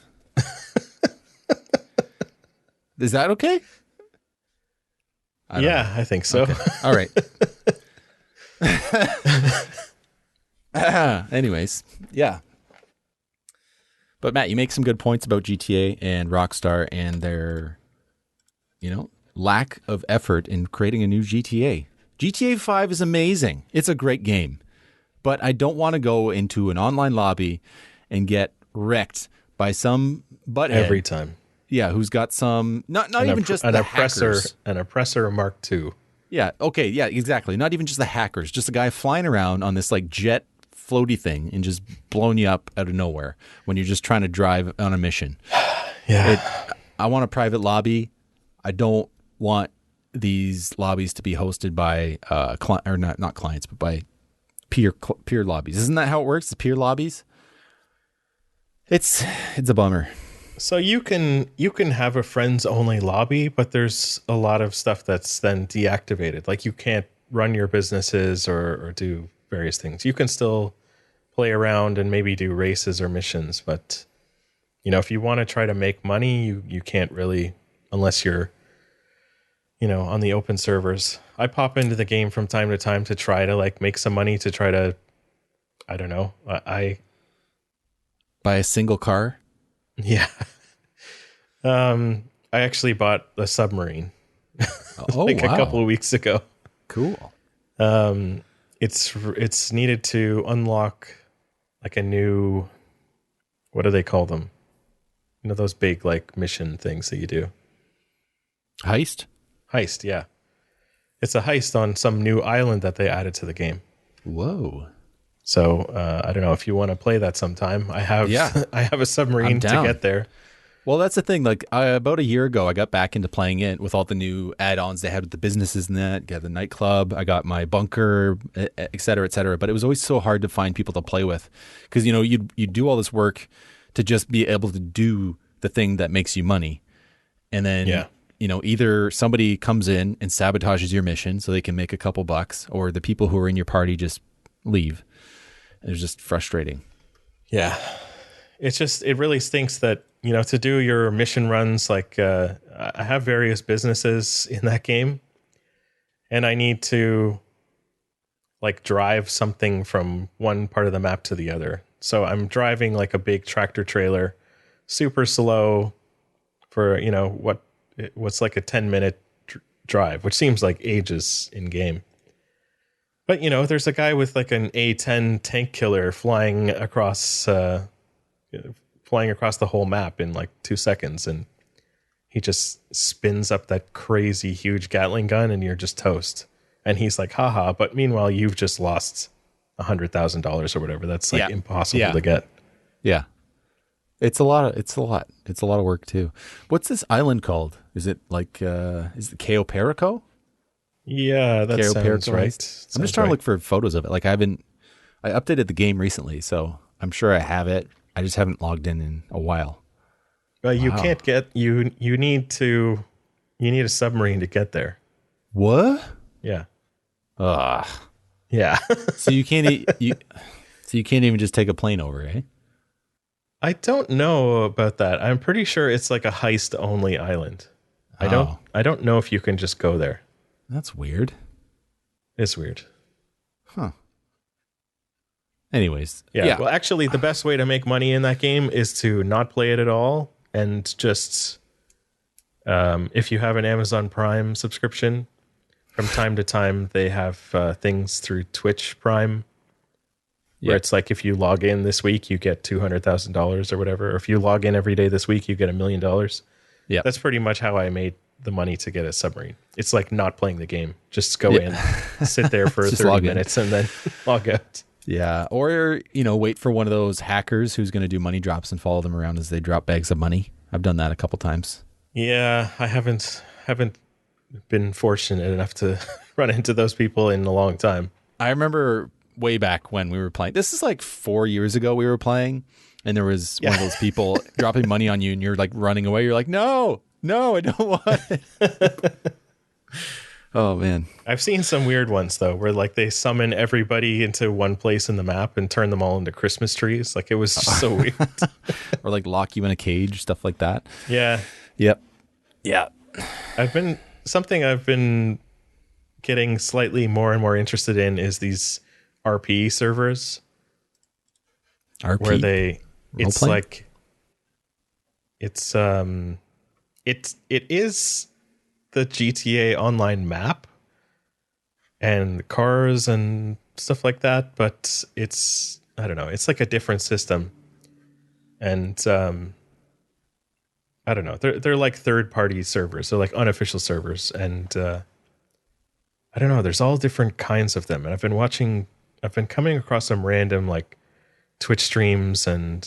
Is that okay? I think so. Okay. All right. Anyways, yeah. But Matt, you make some good points about GTA and Rockstar and their, lack of effort in creating a new GTA. GTA 5 is amazing. It's a great game. But I don't want to go into an online lobby and get wrecked by some butthead. Every time. Yeah, who's got some, not even just the hackers. An oppressor Mark II. Yeah, okay, yeah, exactly. Not even just the hackers, just a guy flying around on this like jet floaty thing and just blowing you up out of nowhere when you're just trying to drive on a mission. Yeah. I want a private lobby. I don't want these lobbies to be hosted by not clients, but by peer lobbies. Isn't that how it works? The peer lobbies? It's a bummer. So you can have a friends only lobby, but there's a lot of stuff that's then deactivated. Like you can't run your businesses or do various things. You can still play around and maybe do races or missions, but if you want to try to make money, you can't really unless you're on the open servers. I pop into the game from time to time to try to like make some money to try to I don't know. I buy a single car. Yeah. I actually bought a submarine Oh, like wow. a couple of weeks ago. Cool. It's needed to unlock like a new, what do they call them? Those big like mission things that you do. Heist, yeah. It's a heist on some new island that they added to the game. Whoa. So I don't know if you want to play that sometime. I have a submarine to get there. Well, that's the thing. Like about a year ago, I got back into playing it with all the new add-ons they had with the businesses and that. Got the nightclub. I got my bunker, et cetera, et cetera. But it was always so hard to find people to play with because you do all this work to just be able to do the thing that makes you money, and then either somebody comes in and sabotages your mission so they can make a couple bucks, or the people who are in your party just leave. It's just frustrating. Yeah. It really stinks that, to do your mission runs, like I have various businesses in that game and I need to like drive something from one part of the map to the other. So I'm driving like a big tractor trailer, super slow for, what's like a 10-minute drive, which seems like ages in game. But, there's a guy with like an A-10 tank killer flying across the whole map in like 2 seconds. And he just spins up that crazy huge Gatling gun and you're just toast. And he's like, haha. But meanwhile, you've just lost $100,000 or whatever. That's like impossible to get. Yeah. It's a lot of work too. What's this island called? Is it like, is it Cayo Perico? Yeah, that sounds right. I'm just trying to look for photos of it. Like I updated the game recently, so I'm sure I have it. I just haven't logged in a while. You can't get, you need a submarine to get there. What? Yeah. Yeah. So you can't even just take a plane over, eh? I don't know about that. I'm pretty sure it's like a heist only island. I don't know if you can just go there. That's weird. It's weird. Huh. Anyways. Yeah. Well, actually, the best way to make money in that game is to not play it at all. And just, if you have an Amazon Prime subscription, from time to time, they have things through Twitch Prime. Where it's like if you log in this week, you get $200,000 or whatever. Or if you log in every day this week, you get $1 million. Yeah. That's pretty much how I made the money to get a submarine. It's like not playing the game. Just go in, sit there for 30 minutes and then log out. Yeah. Or, wait for one of those hackers who's going to do money drops and follow them around as they drop bags of money. I've done that a couple times. Yeah. I haven't been fortunate enough to run into those people in a long time. I remember way back when we were playing. This is like 4 years ago we were playing, and there was one of those people dropping money on you and you're like running away. You're like, no, I don't want it. Oh, man. I've seen some weird ones, though, where like they summon everybody into one place in the map and turn them all into Christmas trees. Like it was just so weird. Or like lock you in a cage, stuff like that. Yeah. Yep. Yeah. I've been getting slightly more and more interested in is these RP servers. RP? Where it's like, it is the GTA Online map and cars and stuff like that, but it's, I don't know, it's like a different system. And I don't know, they're like third-party servers, they're like unofficial servers, and I don't know, there's all different kinds of them. And I've been coming across some random like Twitch streams and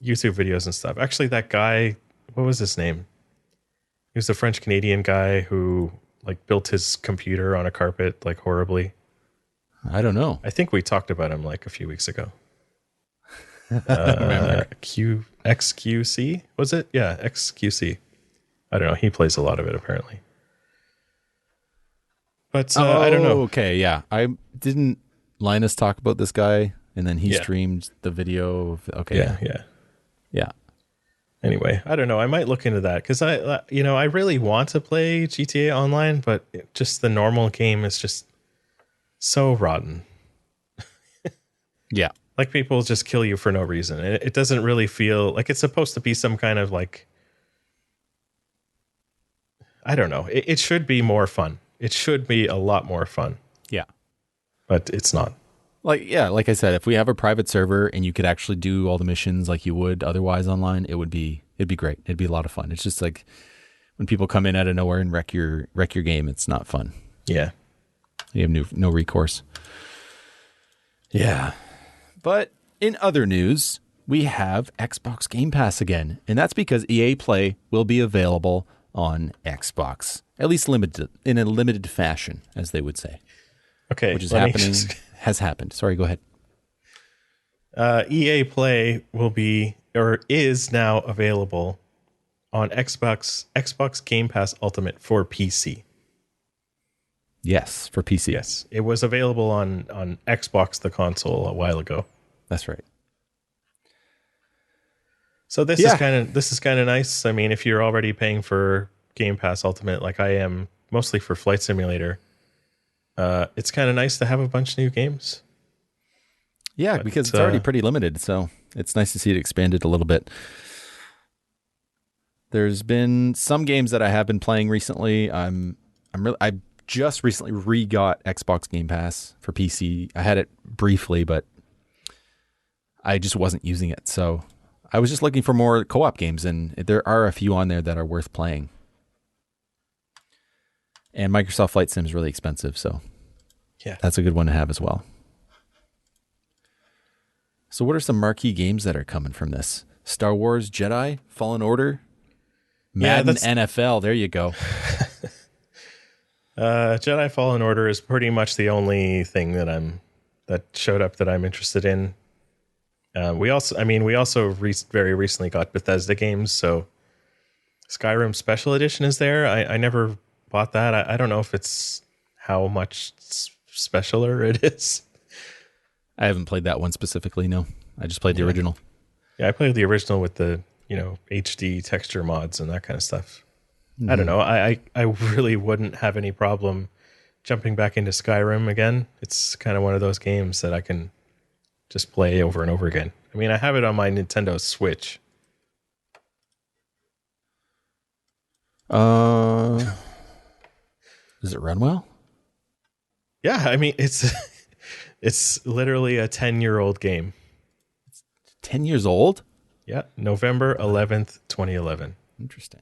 YouTube videos and stuff. Actually, that guy, what was his name? He was a French Canadian guy who like built his computer on a carpet like horribly. I don't know. I think we talked about him like a few weeks ago. Remember? XQC, was it? Yeah, XQC. I don't know. He plays a lot of it apparently. But I don't know. Okay, yeah. I didn't Linus talk about this guy, and then he Yeah. streamed the video. Okay, Yeah. Anyway, I don't know. I might look into that because I really want to play GTA Online, but just the normal game is just so rotten. Yeah. Like people just kill you for no reason. It doesn't really feel like it's supposed to be some kind of like, I don't know. It should be more fun. It should be a lot more fun. Yeah. But it's not. Like I said, if we have a private server and you could actually do all the missions like you would otherwise online, it'd be great. It'd be a lot of fun. It's just like when people come in out of nowhere and wreck your game, it's not fun. Yeah. You have no recourse. Yeah. But in other news, we have Xbox Game Pass again, and that's because EA Play will be available on Xbox, at least in a limited fashion, as they would say. Okay, which is happening. Has happened. Sorry, go ahead. EA Play will be or is now available on Xbox Game Pass Ultimate for PC. Yes, for PC. Yes, it was available on Xbox, the console, a while ago. That's right. So this is kind of nice. I mean, if you're already paying for Game Pass Ultimate, like I am, mostly for Flight Simulator, it's kind of nice to have a bunch of new games. Yeah, but, because it's already pretty limited, so it's nice to see it expanded a little bit. There's been some games that I have been playing recently. I just recently re-got Xbox Game Pass for PC. I had it briefly, but I just wasn't using it. So I was just looking for more co-op games, and there are a few on there that are worth playing. And Microsoft Flight Sim is really expensive, so yeah, that's a good one to have as well. So what are some marquee games that are coming from this? Star Wars Jedi, Fallen Order, Madden NFL. There you go. Jedi Fallen Order is pretty much the only thing that showed up that I'm interested in. We also very recently got Bethesda Games, so Skyrim Special Edition is there. I never bought that. I don't know if it's how much specialer it is. I haven't played that one specifically, no. I just played the original. Yeah, I played the original with the, HD texture mods and that kind of stuff. Mm-hmm. I don't know. I really wouldn't have any problem jumping back into Skyrim again. It's kind of one of those games that I can just play over and over again. I mean, I have it on my Nintendo Switch. Does it run well? Yeah, I mean, it's literally a 10-year-old game. 10 years old? Yeah, November 11th, 2011. Interesting.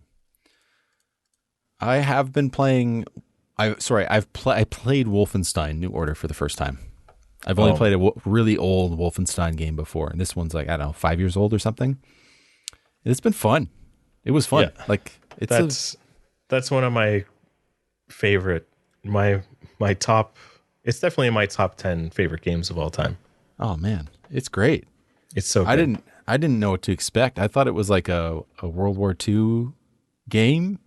I have been playing. I played Wolfenstein New Order for the first time. I've only played a really old Wolfenstein game before, and this one's like, I don't know, 5 years old or something. It's been fun. It was fun. Yeah. Like that's one of my favorite, my top. It's definitely in my top 10 favorite games of all time. Oh man, it's great. It's so good. I didn't know what to expect. I thought it was like a World War II game.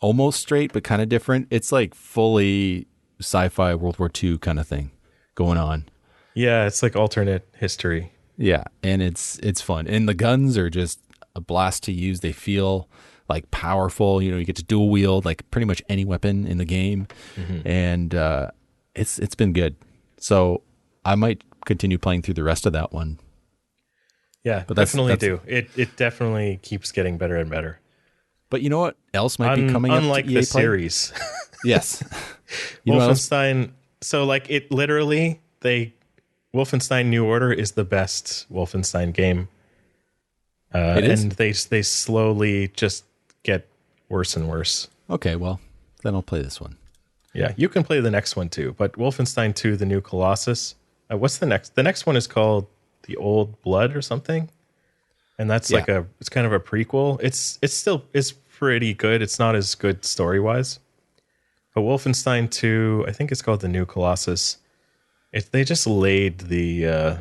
Almost straight, but kind of different. It's like fully sci-fi World War II kind of thing going on. Yeah, it's like alternate history. Yeah, and it's fun. And the guns are just a blast to use. They feel like powerful. You get to dual wield like pretty much any weapon in the game. Mm-hmm. And it's been good. So I might continue playing through the rest of that one. Yeah, but definitely do. It definitely keeps getting better and better. But you know what else might be coming up to unlike EA the Play? Series. Yes. Wolfenstein. So like it literally, Wolfenstein New Order is the best Wolfenstein game. It is? And they slowly just get worse and worse. Okay, well, then I'll play this one. Yeah, you can play the next one too. But Wolfenstein 2, The New Colossus. What's the next? The next one is called The Old Blood or something. And that's it's kind of a prequel. It's pretty good. It's not as good story-wise. But Wolfenstein 2, I think it's called The New Colossus. They just laid the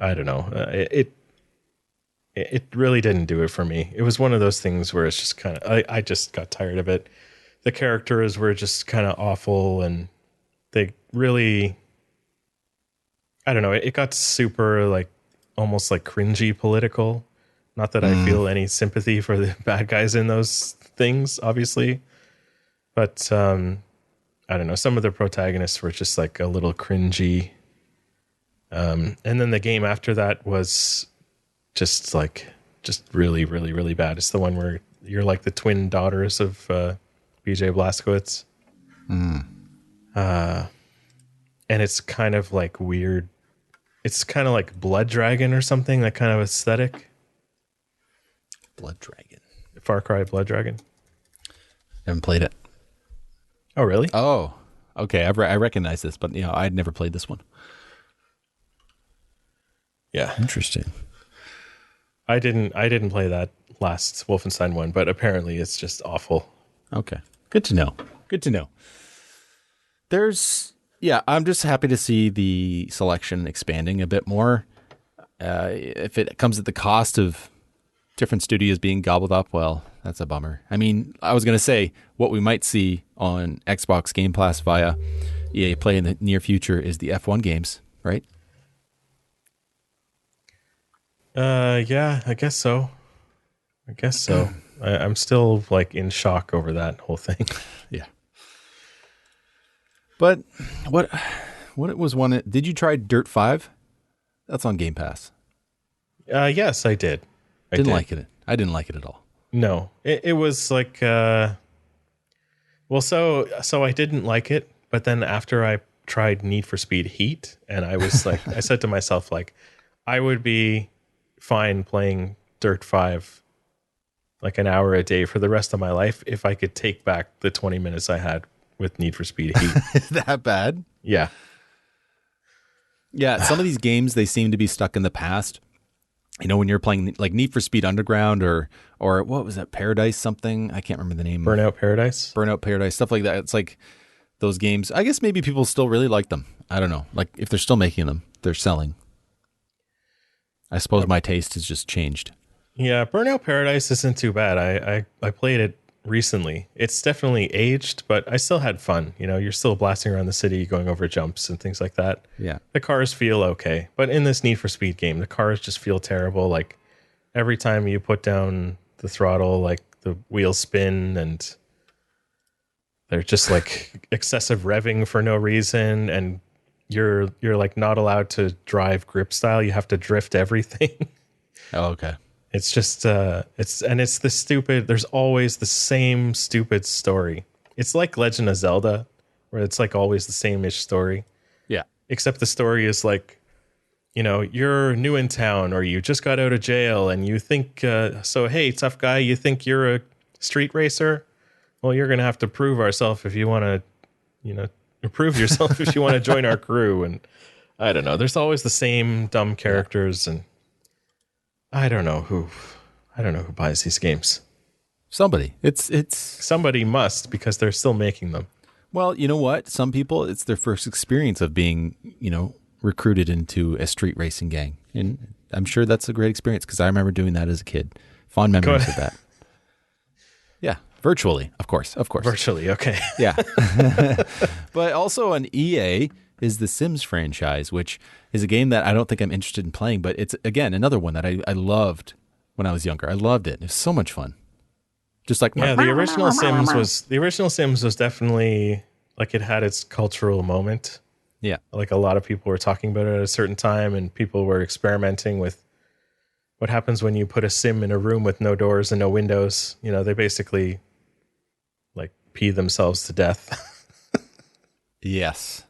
I don't know. It really didn't do it for me. It was one of those things where it's just kind of, I just got tired of it. The characters were just kind of awful, and they really, I don't know. It got super like almost like cringy political. Not that I feel any sympathy for the bad guys in those things, obviously, but I don't know. Some of the protagonists were just like a little cringy. And then the game after that was just really, really, really bad. It's the one where you're like the twin daughters of BJ Blazkowicz. And it's kind of like weird. It's kind of like Blood Dragon or something, that kind of aesthetic. Blood Dragon. Far Cry Blood Dragon. Haven't played it. Oh, really? Oh, okay. I recognize this, but I'd never played this one. Yeah. Interesting. I didn't play that last Wolfenstein one, but apparently it's just awful. Okay. Good to know. Good to know. I'm just happy to see the selection expanding a bit more. If it comes at the cost of different studios being gobbled up, well, that's a bummer. I mean, I was going to say what we might see on Xbox Game Pass via EA Play in the near future is the F1 games, right? Yeah, I guess so. I'm still like in shock over that whole thing. Yeah. But what it was one? Did you try Dirt 5? That's on Game Pass. Yes, I did. I didn't like it. I didn't like it at all. No, it was like, so I didn't like it, but then after I tried Need for Speed Heat, and I was like, I said to myself, like, I would be fine playing Dirt 5 like an hour a day for the rest of my life if I could take back the 20 minutes I had with Need for Speed Heat. Is that bad? Yeah. Yeah, some of these games, they seem to be stuck in the past. When you're playing like Need for Speed Underground or what was that, Paradise something? I can't remember the name. Burnout Paradise, stuff like that. It's like those games. I guess maybe people still really like them. I don't know. Like if they're still making them, they're selling. I suppose my taste has just changed. Yeah, Burnout Paradise isn't too bad. I played it recently. It's definitely aged, but I still had fun. You're still blasting around the city, going over jumps and things like that. Yeah. The cars feel okay. But in this Need for Speed game, the cars just feel terrible. Like every time you put down the throttle, like the wheels spin, and they're just like excessive revving for no reason, and you're like not allowed to drive grip style. You have to drift everything. Oh, okay. It's just it's the stupid, there's always the same stupid story. It's like Legend of Zelda, where it's like always the same-ish story. Yeah. Except the story is like, you're new in town, or you just got out of jail, and you think, hey, tough guy, you think you're a street racer? Well, you're going to have to prove ourselves if you want to, prove yourself if you want to join our crew. And I don't know. There's always the same dumb characters, and I don't know who buys these games. Somebody. It's somebody must, because they're still making them. Well, you know what? Some people, it's their first experience of being, recruited into a street racing gang. And I'm sure that's a great experience, because I remember doing that as a kid. Fond memories of that. Yeah. Virtually, of course. Virtually, okay. Yeah. But also on EA is the Sims franchise, which is a game that I don't think I'm interested in playing, but it's, again, another one that I loved when I was younger. I loved it. It was so much fun. Just like, yeah, the original Sims was definitely like, it had its cultural moment. Yeah. Like a lot of people were talking about it at a certain time, and people were experimenting with what happens when you put a sim in a room with no doors and no windows. They basically like pee themselves to death. Yes.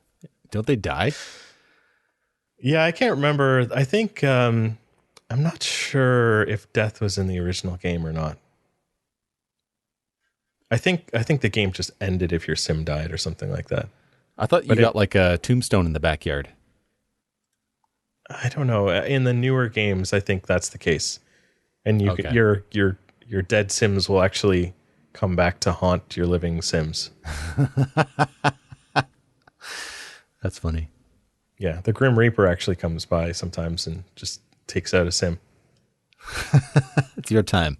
Don't they die? Yeah, I can't remember. I think I'm not sure if death was in the original game or not. I think the game just ended if your sim died or something like that. I thought you got like a tombstone in the backyard. I don't know. In the newer games, I think that's the case, and your dead sims will actually come back to haunt your living sims. That's funny. Yeah, the Grim Reaper actually comes by sometimes and just takes out a sim. It's your time.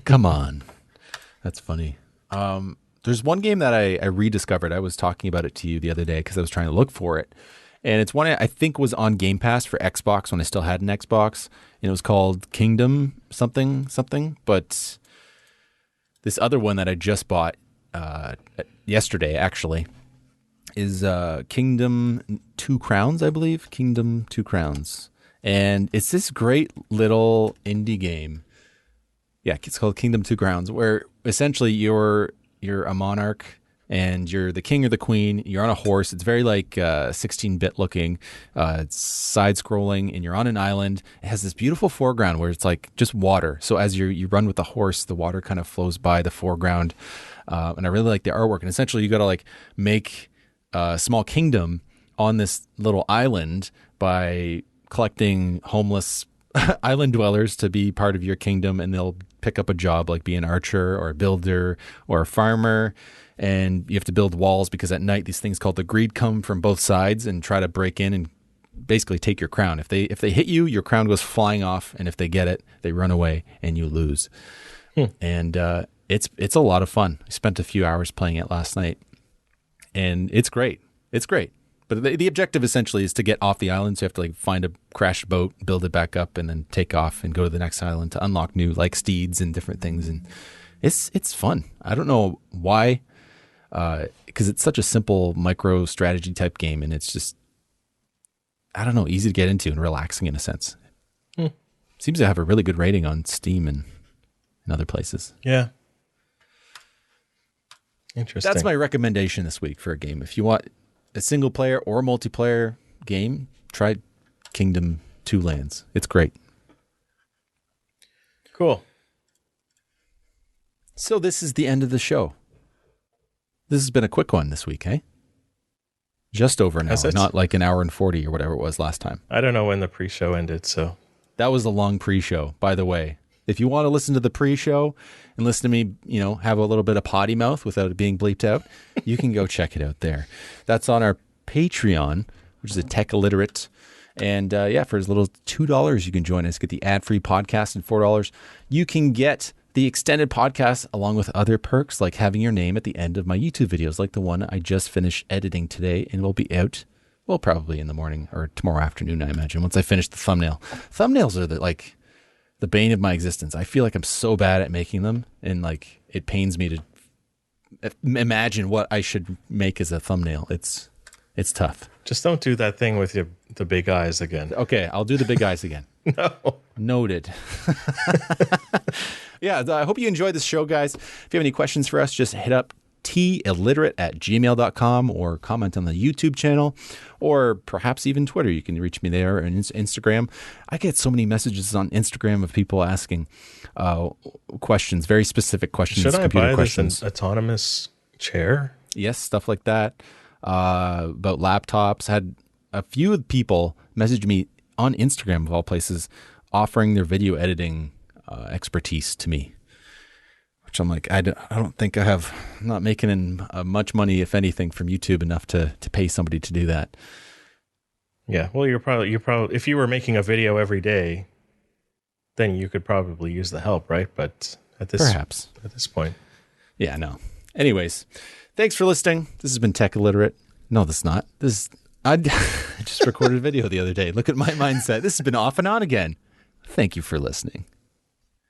Come on. That's funny. There's one game that I rediscovered. I was talking about it to you the other day because I was trying to look for it. And it's one I think was on Game Pass for Xbox when I still had an Xbox. And it was called Kingdom something. But this other one that I just bought yesterday, actually, is Kingdom Two Crowns, I believe. Kingdom Two Crowns. And it's this great little indie game. Yeah, it's called Kingdom Two Crowns, where essentially you're a monarch and you're the king or the queen. You're on a horse. It's very like 16-bit looking. It's side-scrolling, and you're on an island. It has this beautiful foreground where it's like just water. So as you run with the horse, the water kind of flows by the foreground. And I really like the artwork. And essentially you got to like make a small kingdom on this little island by collecting homeless island dwellers to be part of your kingdom, and they'll pick up a job like be an archer or a builder or a farmer. And you have to build walls because at night these things called the greed come from both sides and try to break in and basically take your crown. If they hit you, your crown goes flying off, and if they get it, they run away and you lose. And it's a lot of fun. I spent a few hours playing it last night, and it's great. It's great. But the objective essentially is to get off the island. So you have to like find a crashed boat, build it back up, and then take off and go to the next island to unlock new like steeds and different things. And it's fun. I don't know why, because it's such a simple micro strategy type game, and it's just, I don't know, easy to get into and relaxing in a sense. Seems to have a really good rating on Steam and other places. Yeah. Interesting. That's my recommendation this week for a game. If you want a single player or multiplayer game, try Kingdom Two Lands. It's great. Cool. So this is the end of the show. This has been a quick one this week, eh? Just over an hour, not like an hour and 40 or whatever it was last time. I don't know when the pre-show ended, so. That was a long pre-show, by the way. If you want to listen to the pre-show and listen to me, have a little bit of potty mouth without it being bleeped out, you can go check it out there. That's on our Patreon, which is a Tech Illiterate. And for as little as $2, you can join us, get the ad-free podcast, and $4, you can get the extended podcast along with other perks like having your name at the end of my YouTube videos, like the one I just finished editing today and will be out, well, probably in the morning or tomorrow afternoon, I imagine, once I finish the thumbnail. Thumbnails are the bane of my existence. I feel like I'm so bad at making them, and like it pains me to imagine what I should make as a thumbnail. It's tough. Just don't do that thing with the big eyes again. Okay, I'll do the big eyes again. No. Noted. Yeah, I hope you enjoyed this show, guys. If you have any questions for us, just hit up tilliterate@gmail.com or comment on the YouTube channel, or perhaps even Twitter. You can reach me there, and Instagram. I get so many messages on Instagram of people asking questions, very specific questions. Should I buy questions. This autonomous chair? Yes, stuff like that. About laptops. I had a few people message me on Instagram, of all places, offering their video editing expertise to me. Which I'm like, I don't think I'm not making much money, if anything, from YouTube enough to pay somebody to do that. Yeah, well, you're probably if you were making a video every day, then you could probably use the help, right? But at this point, yeah, no. Anyways, thanks for listening. This has been Tech Illiterate. No, this is not. I just recorded a video the other day. Look at my mindset. This has been off and on again. Thank you for listening.